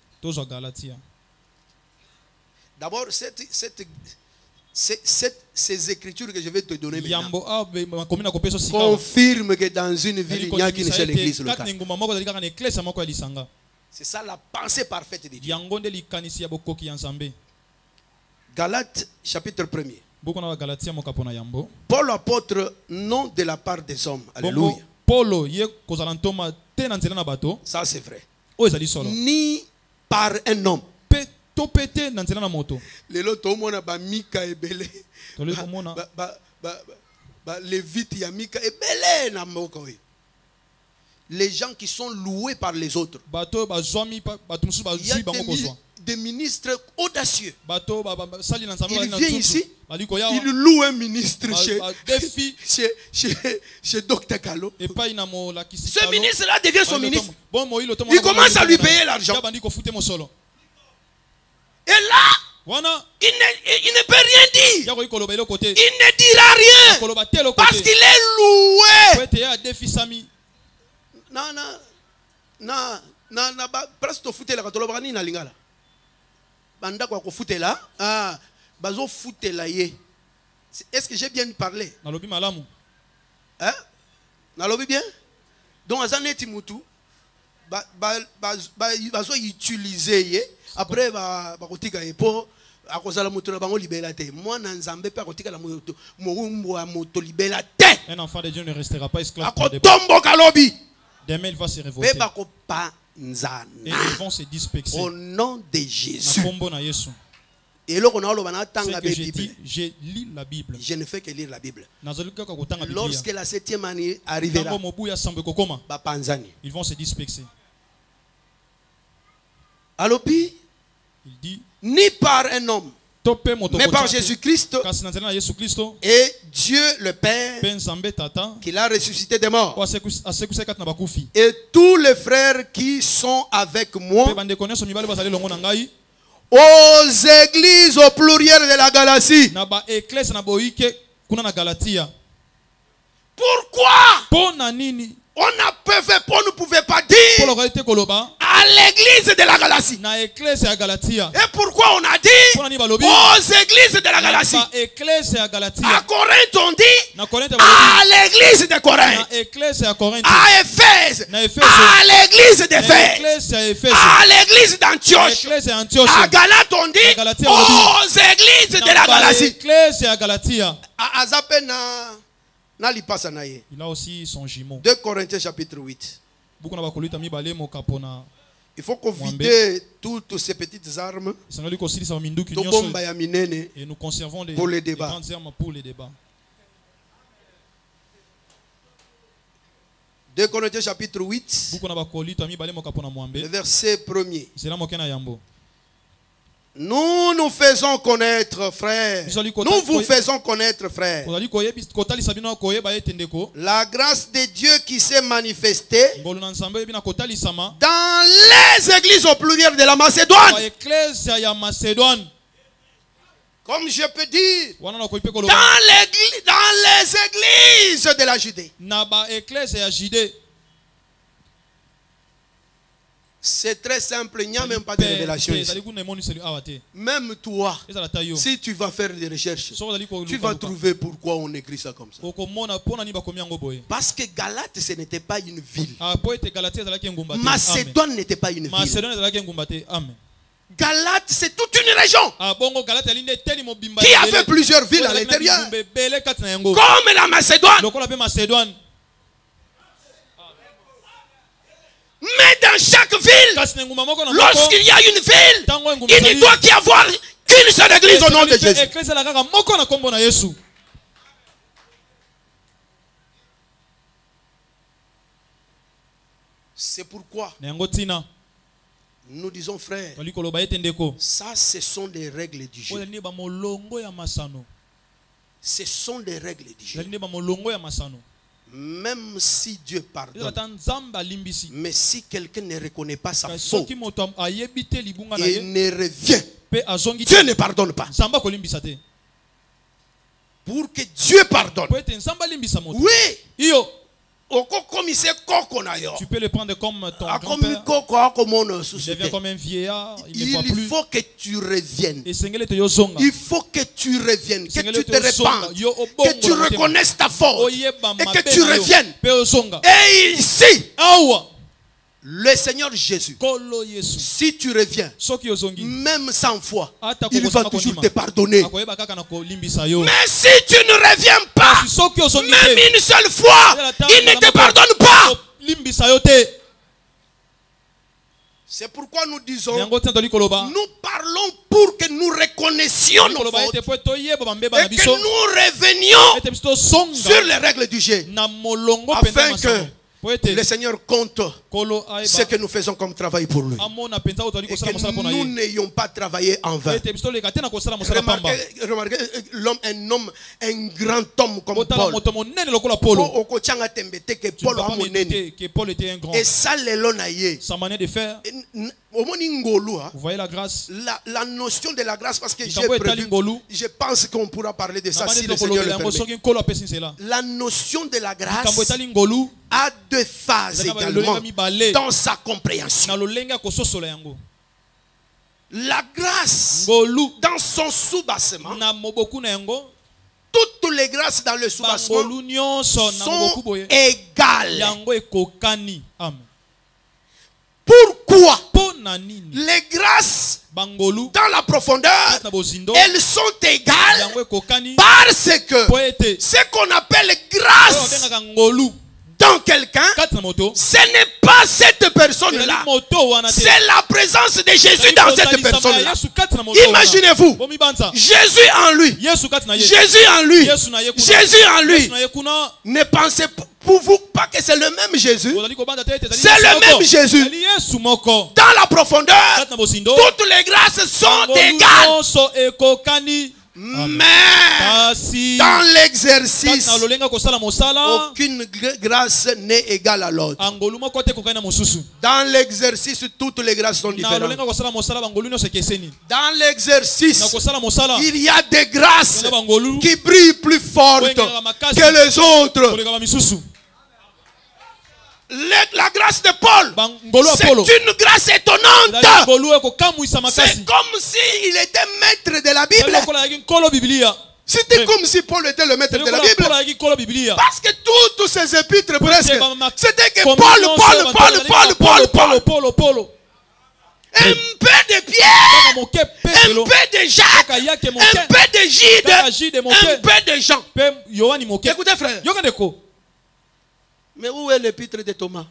D'abord, ces écritures que je vais te donner maintenant confirment que dans une ville, il n'y a qu'une seule église locale. C'est ça la pensée parfaite de Dieu. Galates, chapitre 1er. Paul apôtre, non de la part des hommes. Alléluia. Ça c'est vrai. Ni par un homme. Les gens qui sont loués par les autres. Il y a des ministres audacieux. Il vient ici, il loue un ministre chez Dr. Kalo. Ce ministre-là devient son ministre. Il commence à lui payer l'argent. Et là, il ne peut rien dire. Il ne dira rien. Parce qu'il est loué. Non, presque au foot la tolobani na lingala. Banda kwa ko foot là, bazo foot là yé. Est-ce que j'ai bien parlé? Nalobi malamu. Hein? Nalobi bien? Donc azaneti mutu bazo utiliser yé. Après ba kotika epo akozala mutu na bango libela te. Moi na nzambe pe kotika la moto moto libela te. Un enfant de Dieu ne restera pas esclave. Akotombo kalobi. Demain il va se révolter. Et ils vont se disperser. Au nom de Jésus. Et ce que j'ai dit, je lis la Bible. Je ne fais que lire la Bible. Lorsque la 7e année arrivera, ils vont se disperser. Alopi, il dit, ni par un homme, mais par Jésus-Christ et Dieu le Père qui l'a ressuscité des morts. Et tous les frères qui sont avec moi aux églises au pluriel de la Galatie. Pourquoi on ne pouvait pas dire à l'église de la Galatie? Et pourquoi on a dit aux églises de la Galatie? À Corinthe on dit à l'église de Corinthe. À Éphèse à l'église d'Éphèse. À l'église d'Antioche. À Galate on dit aux églises de la Galatie. Il a aussi son jumeau. 2 Corinthiens chapitre 8. Il faut qu'on vide toutes ces petites armes et nous conservons les grandes armes pour les débats. 2 Corinthiens chapitre 8, le verset 1er. Nous nous faisons connaître, frères. Nous vous faisons connaître, frères, la grâce de Dieu qui s'est manifestée dans les églises au pluriel de la Macédoine. Comme je peux dire, dans les églises de la Judée. C'est très simple, il n'y a même pas de révélation ici. Même toi, si tu vas faire des recherches, tu vas trouver pourquoi on écrit ça comme ça. Parce que Galate, ce n'était pas une ville. Macédoine n'était pas une ville. Galate, c'est toute une région qui avait plusieurs villes à l'intérieur. Comme la Macédoine. Mais dans chaque ville, lorsqu'il y a une ville, il ne doit qu'y avoir qu'une seule église au nom de Jésus. C'est pourquoi nous disons, frère, ça ce sont des règles du jeu. Ce sont des règles du jeu. Même si Dieu pardonne, mais si quelqu'un ne reconnaît pas sa faute et ne revient, Dieu ne pardonne pas. Pour que Dieu pardonne, oui, tu peux le prendre comme ton grand-père. Il devient comme un vieillard. Il faut que tu reviennes. Il faut que tu reviennes, que tu te répandes, que tu reconnaisses ta faute et que tu reviennes. Et ici, le Seigneur Jésus, si tu reviens, même 100 fois, il va toujours te pardonner. Mais si tu ne reviens pas, même une seule fois, il ne te pardonne pas. C'est pourquoi nous disons, nous parlons pour que nous reconnaissions nos fautes et que nous revenions sur les règles du jeu, afin que Le Seigneur compte ce que nous faisons comme travail pour lui. Et que nous n'ayons pas travaillé en vain. Remarquez l'homme, un grand homme comme Paul. Et ça, sa manière de faire. Vous voyez la grâce. La notion de la grâce, parce que je pense qu'on pourra parler de ça si le Seigneur le permet. La notion de la grâce a deux phases également dans sa compréhension. La grâce, dans son soubassement, toutes les grâces dans le soubassement sont égales. Pourquoi? Les grâces dans la profondeur, elles sont égales parce que ce qu'on appelle grâce dans quelqu'un, ce n'est pas cette personne-là, c'est la présence de Jésus dans cette personne-là. Imaginez-vous, Jésus en lui, Jésus en lui, Jésus en lui. Ne pensez pour vous pas que c'est le même Jésus, c'est le même Jésus. Dans la profondeur, toutes les grâces sont égales. Mais dans l'exercice, aucune grâce n'est égale à l'autre. Dans l'exercice, toutes les grâces sont différentes. Dans l'exercice, il y a des grâces qui brillent plus fortes que les autres. La grâce de Paul, c'est une grâce étonnante. C'est comme s'il était maître de la Bible. C'était comme si Paul était le maître de la Bible. Parce que toutes ses épîtres presque, c'était que Paul. Un peu de Pierre, un peu de Jacques, un peu de Gide, un peu de Jean. Écoutez frère. Mais où est l'épître de Thomas?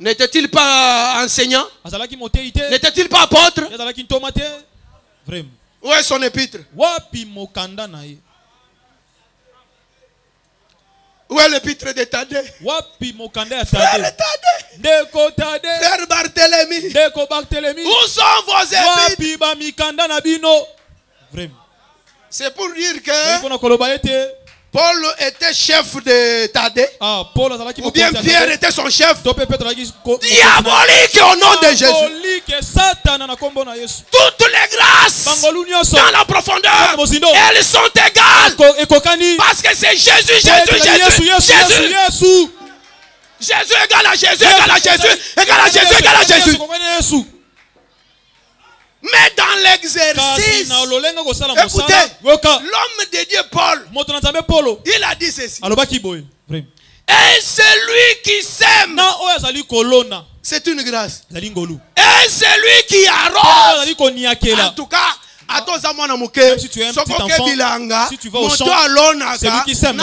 N'était-il pas enseignant? N'était-il pas apôtre? Où est son épître? Où est l'épître de Thaddée? Frère Thaddée, frère Barthélemy, où sont vos épîtres? C'est pour dire que Paul était chef de Thaddée, ou bien Pierre était son chef. Diabolique au nom de Jésus. Toutes les grâces dans la profondeur, elles sont égales. Parce que c'est Jésus égale à Jésus, égale à Jésus, égale à Jésus, égale à Jésus. Mais dans l'exercice, écoutez, l'homme de Dieu Paul, il a dit ceci. Et celui qui sème, c'est une grâce. Et celui qui arrose, en tout cas, même si tu es un petit enfant, si tu vas au champ, celui qui sème,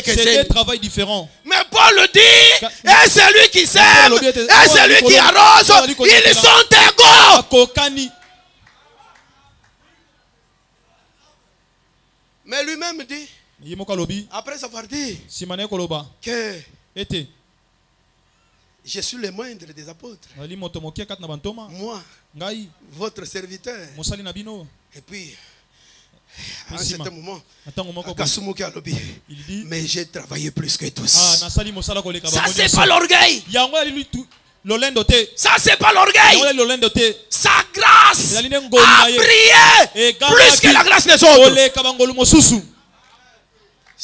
c'est des travails différents. Mais Paul dit, et celui qui sème, et celui qui arrose, ils sont égaux. Mais lui-même dit, après avoir dit que je suis le moindre des apôtres, moi, votre serviteur. Et puis, à un certain moment, il dit, mais j'ai travaillé plus que tous. Ça, c'est pas l'orgueil. Ça, c'est pas l'orgueil. Sa grâce a brillé plus que la grâce des autres.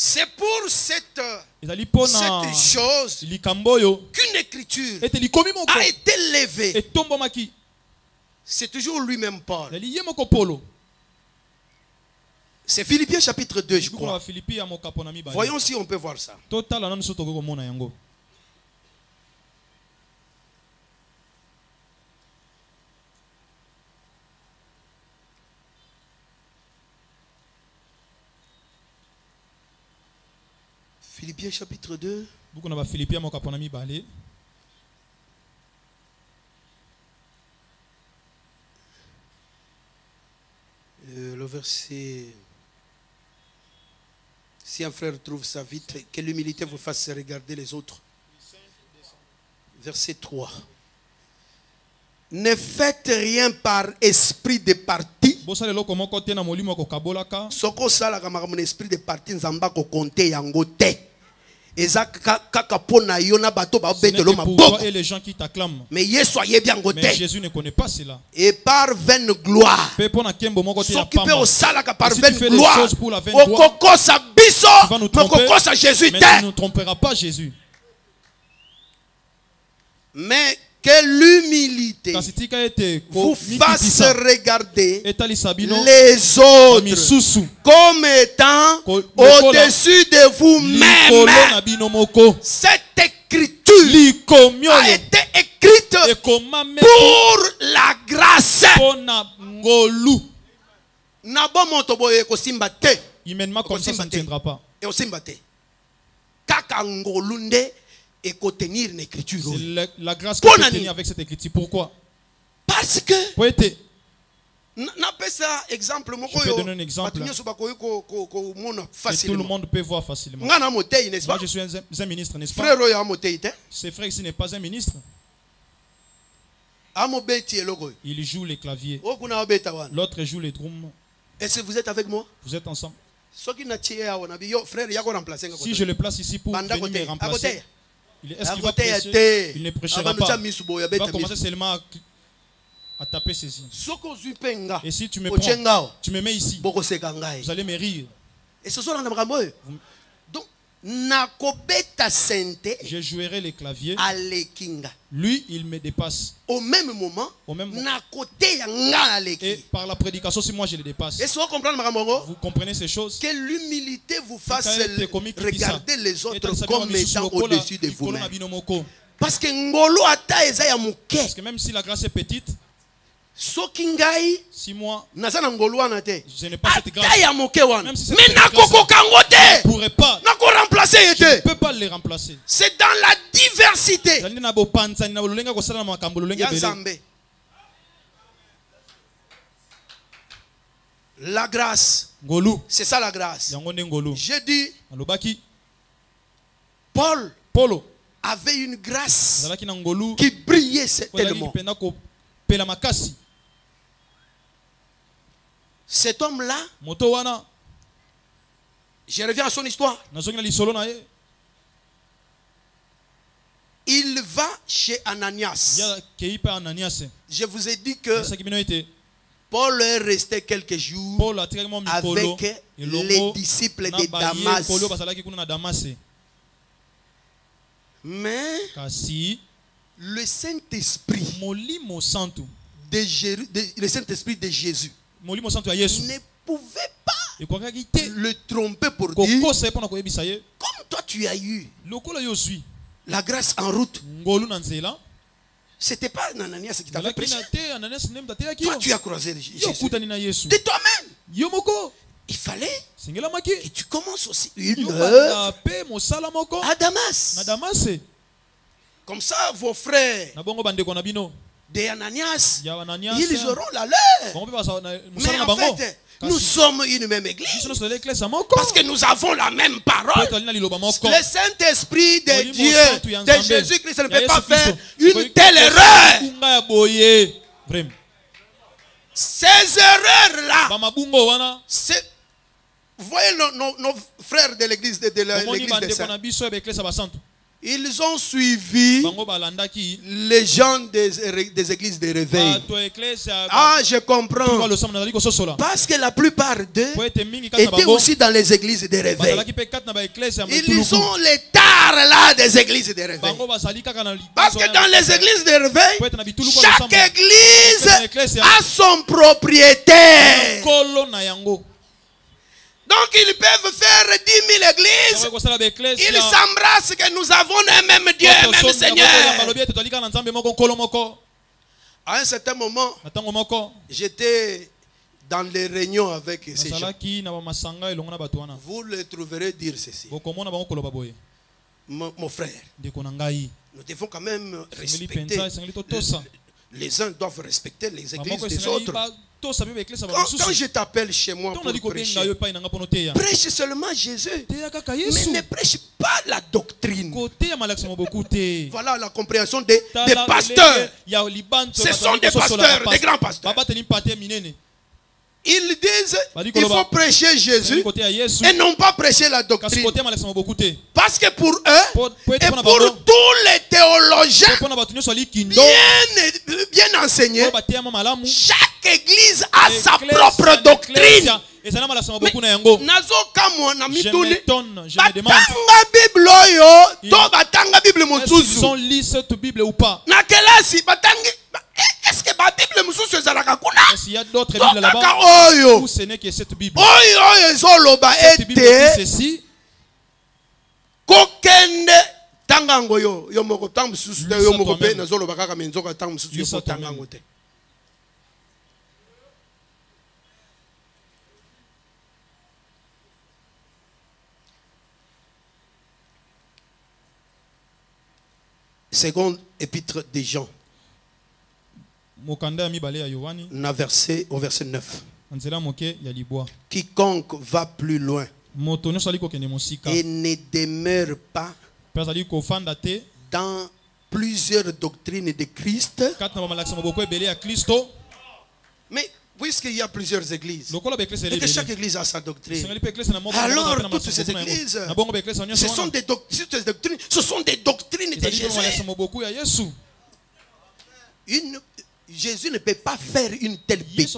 C'est pour cette chose qu'une écriture a été levée. C'est toujours lui-même Paul. C'est Philippiens chapitre 2, je crois. Voyons si on peut voir ça. Philippiens chapitre 2. Le verset Si un frère trouve ça vite, que l'humilité vous fasse regarder les autres. Verset 3. Ne faites rien par esprit de parti. Soko sala kama mon esprit de parti nzamba ko compter yango te. Kaka pona yona bato ba betelo maboko. Et les gens qui t'acclament. Mais soyez bien goté. Mais Jésus ne connaît pas cela. Et par vaine gloire. S'occuper au sala par vaine gloire. Au koko sa biso. Koko sa Jésus te. Mais tu ne tromperas pas Jésus. Mais que l'humilité vous fasse regarder les autres comme étant au-dessus de vous-même. Cette écriture a été écrite pour la grâce. Humainement comme ça ne tiendra pas. Et contenir une écriture. C'est la grâce que tu tenir avec cette écriture. Pourquoi? Parce que je peux donner un exemple. Tout le monde peut voir facilement. Moi je suis un ministre, n'est-ce pas? Ce frère ici n'est pas un ministre. Il joue les claviers. L'autre joue les drums. Est-ce que vous êtes avec moi? Vous êtes ensemble. Si je le place ici pour venir me remplacer, est-ce qu'il va prêcher? Il ne prêchera pas. Il va commencer seulement à taper ceci. Et si tu me prends, tu me mets ici, vous allez me rire. Donc, je jouerai les claviers. Lui, il me dépasse. Au même moment, et par la prédication, si moi je le dépasse. Vous comprenez ces choses? Que l'humilité vous fasse regarder les autres comme étant au-dessus de vous-même. Parce que même si la grâce est petite, si moi je n'ai pas cette grâce, même si cette grâce, je ne pourrais pas, je ne peux pas les remplacer. C'est dans la diversité. La grâce, c'est ça la grâce. J'ai dit, Paul avait une grâce qui brillait tellement. Cet homme-là, je reviens à son histoire. Il va chez Ananias. Je vous ai dit que Paul est resté quelques jours avec les disciples de Damas. Mais le Saint-Esprit de Jésus ne pouvait pas le tromper pour dire, comme toi tu as eu la grâce en route. C'était pas Ananias qui t'avait prêché. Toi tu as croisé Jésus de toi-même. Il fallait que tu commences aussi une œuvre à Damas. Comme ça vos frères de Ananias, ils auront la leur. Mais en fait, nous sommes une même église. Parce que nous avons la même parole. Le Saint-Esprit de Dieu, de Jésus-Christ, ne peut pas faire une telle erreur. Ces erreurs-là, vous voyez nos frères de l'église de l'église des saints. Ils ont suivi les gens des églises de réveil. Ah, je comprends. Parce que la plupart d'eux étaient aussi dans les églises de réveil. Ils ont les tares là des églises de réveil. Parce que dans les églises de réveil, chaque église a son propriétaire. Donc ils peuvent faire 10 000 églises. Ils s'embrassent que nous avons un même Dieu, un même Seigneur. À un certain moment, j'étais dans les réunions avec ces gens. Vous les trouverez dire ceci. Mon frère, nous devons quand même respecter Les uns doivent respecter les églises des autres. Quand je t'appelle chez moi pour prêcher, prêche seulement Jésus, mais ne prêche pas la doctrine. Voilà la compréhension des pasteurs. Ce sont des pasteurs, des grands pasteurs. Ils disent qu'il faut prêcher Jésus et non pas prêcher la doctrine. Parce que pour eux et pour tous les théologiens bien enseignés, chaque église a sa propre doctrine. Je sont lisent cette Bible ou pas? Est-ce que la Bible s'il y a d'autres Bibles là-bas, ou ce n'est que cette Bible? Cette Bible dit ceci. Seconde épître des Jean. Au verset 9. Quiconque va plus loin et ne demeure pas dans plusieurs doctrines de Christ. Mais puisqu'il y a plusieurs églises et que chaque église a sa doctrine, alors toutes ces églises, ce sont des doctrines de Jésus. Jésus ne peut pas faire une telle bêtise.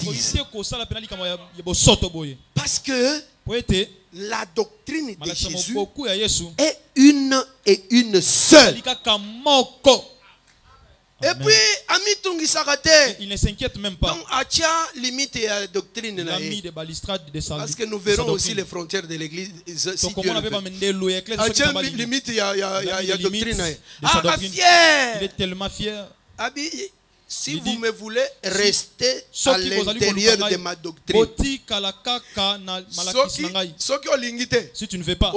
Parce que la doctrine de Jésus est une et une seule. Et puis, il ne s'inquiète même pas. Donc, limite à la doctrine. Parce que nous verrons aussi les frontières de l'église. Si Dieu le veut. Limite, il y a doctrine. Il est tellement fier. Si vous me voulez rester à l'intérieur de ma doctrine, si tu ne veux pas,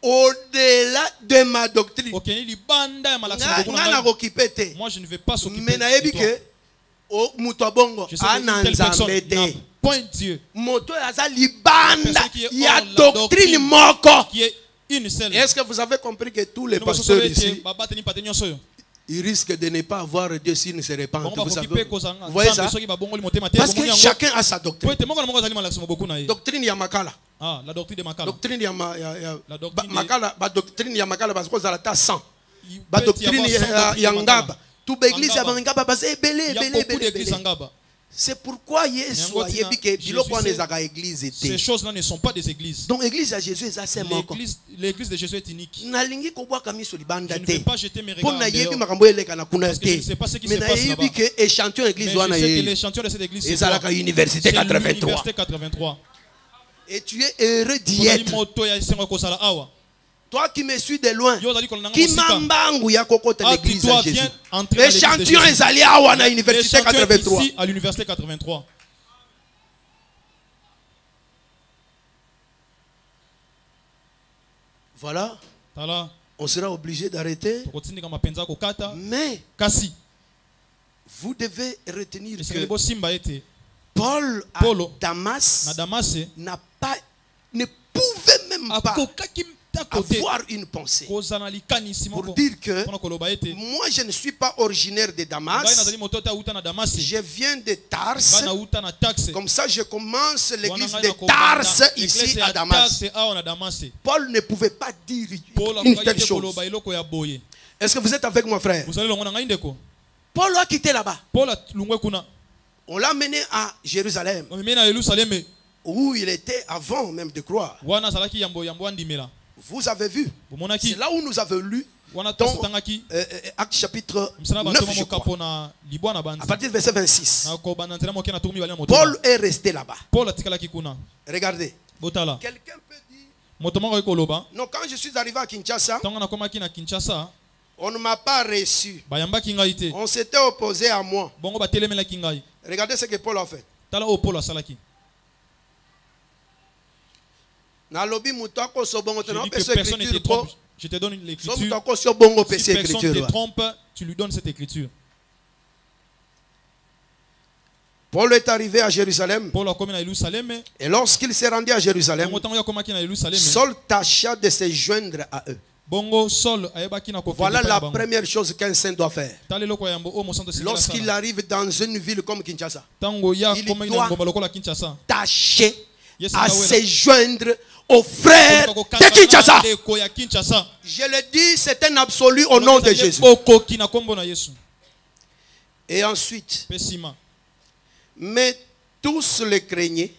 au-delà de ma doctrine, moi je ne vais pas s'occuper de toi. Je sais qu'une telle personne n'a point Dieu. Il y a doctrine qui est une seule. Est-ce que vous avez compris que tous les pasteurs ici, ils risquent de ne pas avoir Dieu s'ils ne se répandent. Vous voyez ça? Parce que chacun a sa doctrine. Doctrine Yamakala. Ah, la doctrine de Makala. Doctrine Yamakala. Doctrine Yamakala parce que ça 100. La doctrine Yangaba. Toute l'église Yangaba parce que il y a beaucoup d'églises Yangaba. C'est pourquoi Jésus a dit que ces choses-là ne sont pas des églises. Donc l'église à Jésus est assez l'église de Jésus est unique. Je ne vais pas jeter mes regards parce que je ne sais pas ce qui se passe là-bas. Mais je sais que l'échantillon de cette église c'est l'université 83. Et tu es heureux d'y être. Toi qui me suis de loin, qui m'embangue ya kokota l'église à Jésus. L'échantillon est allé à l'université 83. Ici à l'université 83. Voilà. On sera obligé d'arrêter. Mais vous devez retenir que Paul à Damas ne pouvait même pas avoir une pensée pour dire que moi je ne suis pas originaire de Damas, je viens de Tars, comme ça je commence l'église de Tars ici à Damas. Paul ne pouvait pas dire une telle chose. Est-ce que vous êtes avec moi, frère? Paul a quitté là-bas. On l'a mené à Jérusalem, où il était avant même de croire. Vous avez vu. C'est là où nous avons lu dans Actes chapitre 9, je crois. À partir du verset 26. Paul est resté là-bas. Regardez. Quelqu'un peut dire, non, quand je suis arrivé à Kinshasa, on ne m'a pas reçu. On s'était opposé à moi. Regardez ce que Paul a fait. Personne ne te trompe. Je te donne l'écriture. Si personne te trompe, tu lui donnes cette écriture. Paul est arrivé à Jérusalem. Et lorsqu'il s'est rendu à Jérusalem, Saul tâcha de se joindre à eux. Voilà la première chose qu'un saint doit faire. Lorsqu'il arrive dans une ville comme Kinshasa, il doit tâcher à se joindre aux frères de Kinshasa. Je le dis, c'est un absolu au nom de Jésus. Et ensuite, mais tous le craignaient,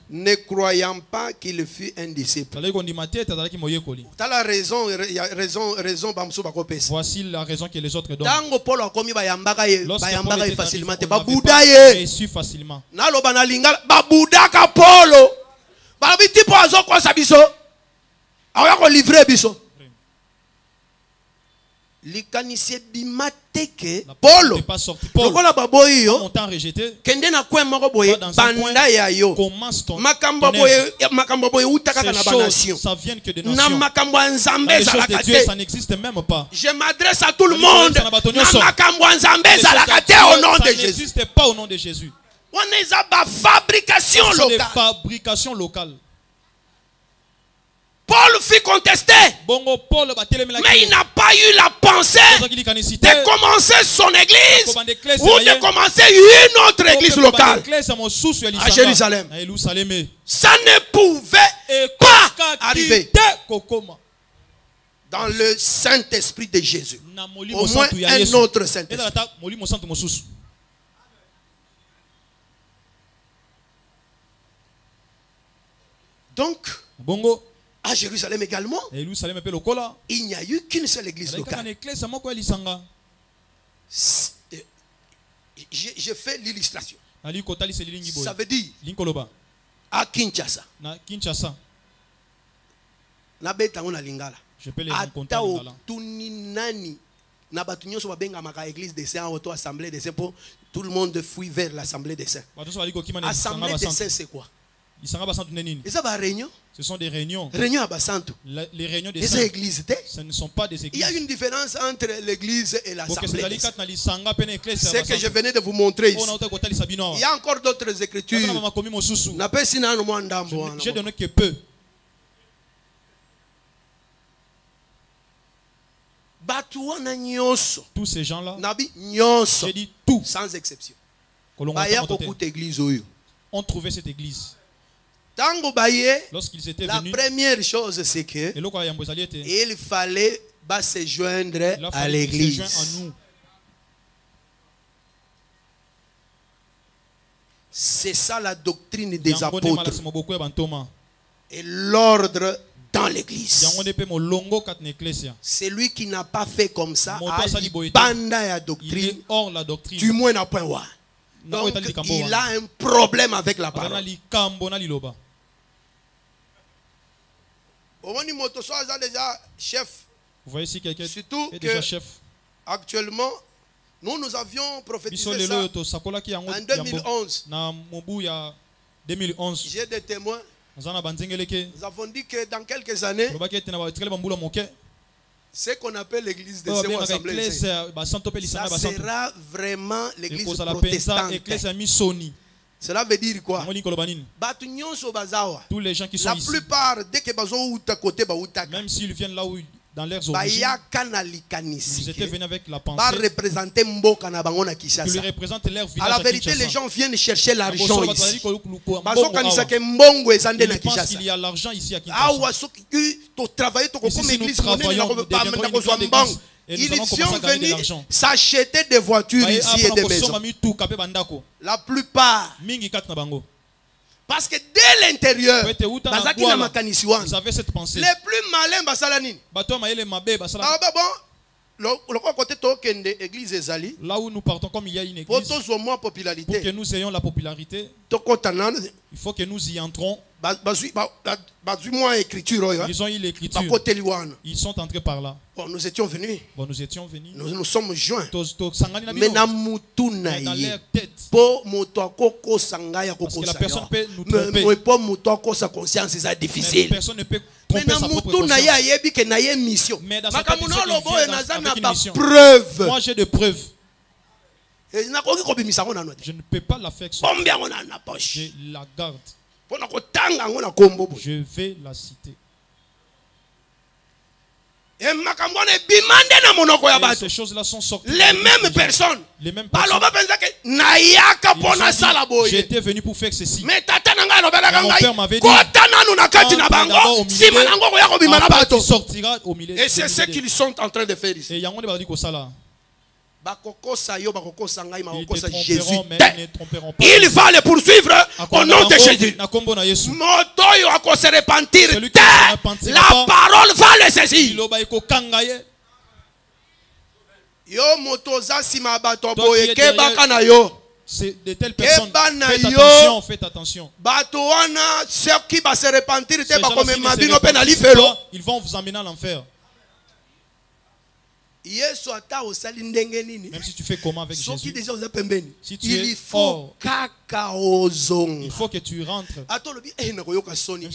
ne croyant pas qu'il fut un disciple. Tu as la raison, il y a raison. Voici la raison que les autres donnent. Lorsque facilement, reçu facilement. Paul, lokola rejeté, ça vient que de nations. Ça n'existe même pas. Je m'adresse à tout le monde. Ça n'existe pas au nom de Jésus. On est à fabrication locale. Paul fut contesté, mais il n'a pas eu la pensée de commencer son église ou de commencer une autre église locale à Jérusalem. Ça ne pouvait pas arriver dans le Saint-Esprit de Jésus. Au moins un autre Saint-Esprit. Donc, à Jérusalem également, il n'y a eu qu'une seule église locale. Je fais l'illustration. Ça veut dire, à Kinshasa, je peux les rencontrer à Lingala. Tout le monde fuit vers l'assemblée des saints. L'assemblée des saints, c'est quoi? Ce sont des réunions. Les réunions des saints, ce ne sont pas des églises. Il y a une différence entre l'église et l'assemblée des saints. C'est que je venais de vous montrer ici. Il y a encore d'autres écritures. J'ai donné que peu. Tous ces gens-là, j'ai dit tout, sans exception, ont trouvé cette église. Lorsqu'ils étaient la venus, première chose c'est que il fallait se joindre à l'église. C'est ça la doctrine des apôtres et l'ordre dans l'église. Celui qui n'a pas fait comme ça a doctrine, du moins n'a pas. Donc il a un problème avec la parole. Vous voyez ici quelqu'un est déjà chef. Actuellement, nous avions prophétisé ça en 2011. J'ai des témoins. Nous avons dit que dans quelques années, ce qu'on appelle l'église de Séou Assemblée, ça sera vraiment l'église protestante. Cela veut dire quoi? Tous les gens qui sont la ici, plupart, dès que même s'ils viennent là où dans leurs origines, ils étaient venus avec la pensée qui lui représente leur village. à la vérité, les gens viennent chercher l'argent ici. Ils pensent qu'il y a l'argent ici à Kinshasa. Ils sont venus s'acheter des voitures ici et des maisons. La plupart. Parce que dès l'intérieur, ils avaient cette pensée. les plus malins, là où nous partons, comme il y a une église, pour que nous ayons la popularité, il faut que nous y entrons. Ils ont eu l'écriture. Ils sont entrés par là. Nous étions venus. Nous nous sommes joints. Mais dans leur tête, parce que la personne peut nous tromper. Mais personne ne peut tromper sa propre conscience. Mais dans sa tête, il sait qu'il vient avec une mission. Moi j'ai des preuves. Je ne peux pas la faire sortir. Je la garde. Je vais la citer. Et ces choses-là sont sorties. Les mêmes personnes. J'ai été venu pour faire ceci. Mais mon père m'avait dit, tu sortiras au milieu. Et c'est ce qu'ils sont en train de faire ici. Et Jésus. Il va les poursuivre au nom de Jésus. Motoyo ako se repentir. La parole va les saisir. Yo motoza sima bato boye ke baka na yo. C'est de telles personnes. Faites attention. Ils vont vous emmener à l'enfer. Même si tu fais comment avec Jésus, si tu es fort, il faut que tu rentres. Il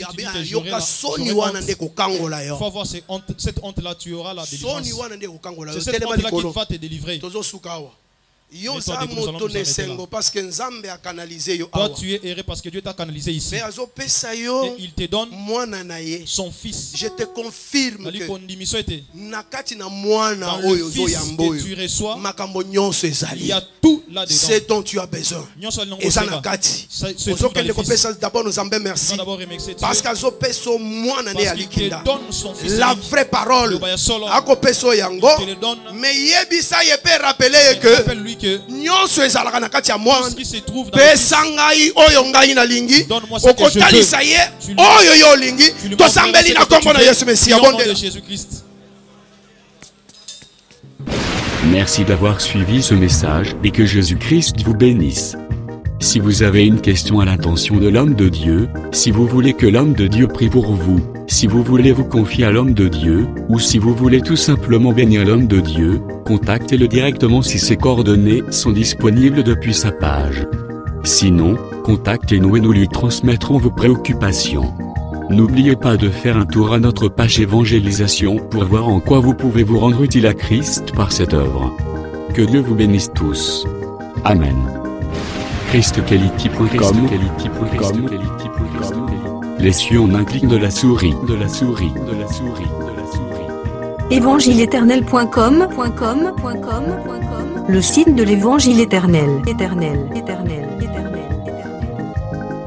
faut avoir cette honte-là, tu auras la délivrance. C'est cette honte-là qui va te délivrer. Parce que Nzambe a canalisé yo. Toi tu es erré parce que Dieu t'a canalisé ici. Et il te donne son fils. Je te confirme que dans le fils que tu reçois, il y a tout là-dedans. C'est dont tu as besoin. Et ça n'a qu'à dire. D'abord nous en merci. Parce qu'il donne la vraie parole. Mais Yebisa peut rappeler que nyonso ezalaka na kati ya mwana pesa ngai oyo ngai nalingi okotalisa ye oyo yo olingi tosambeli na kombo na Yesu Mesia. Merci d'avoir suivi ce message et que Jésus-Christ vous bénisse. Si vous avez une question à l'intention de l'homme de Dieu, si vous voulez que l'homme de Dieu prie pour vous, si vous voulez vous confier à l'homme de Dieu, ou si vous voulez tout simplement bénir l'homme de Dieu, contactez-le directement si ses coordonnées sont disponibles depuis sa page. Sinon, contactez-nous et nous lui transmettrons vos préoccupations. N'oubliez pas de faire un tour à notre page évangélisation pour voir en quoi vous pouvez vous rendre utile à Christ par cette œuvre. Que Dieu vous bénisse tous. Amen. ChristQuality.com. Les cieux en un clic de la souris. Évangile-éternel.com, le site de l'évangile éternel.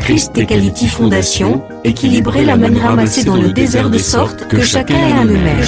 Christ et Quality Fondation, équilibrer la manne ramassée dans le désert de sorte que chacun ait un le maire.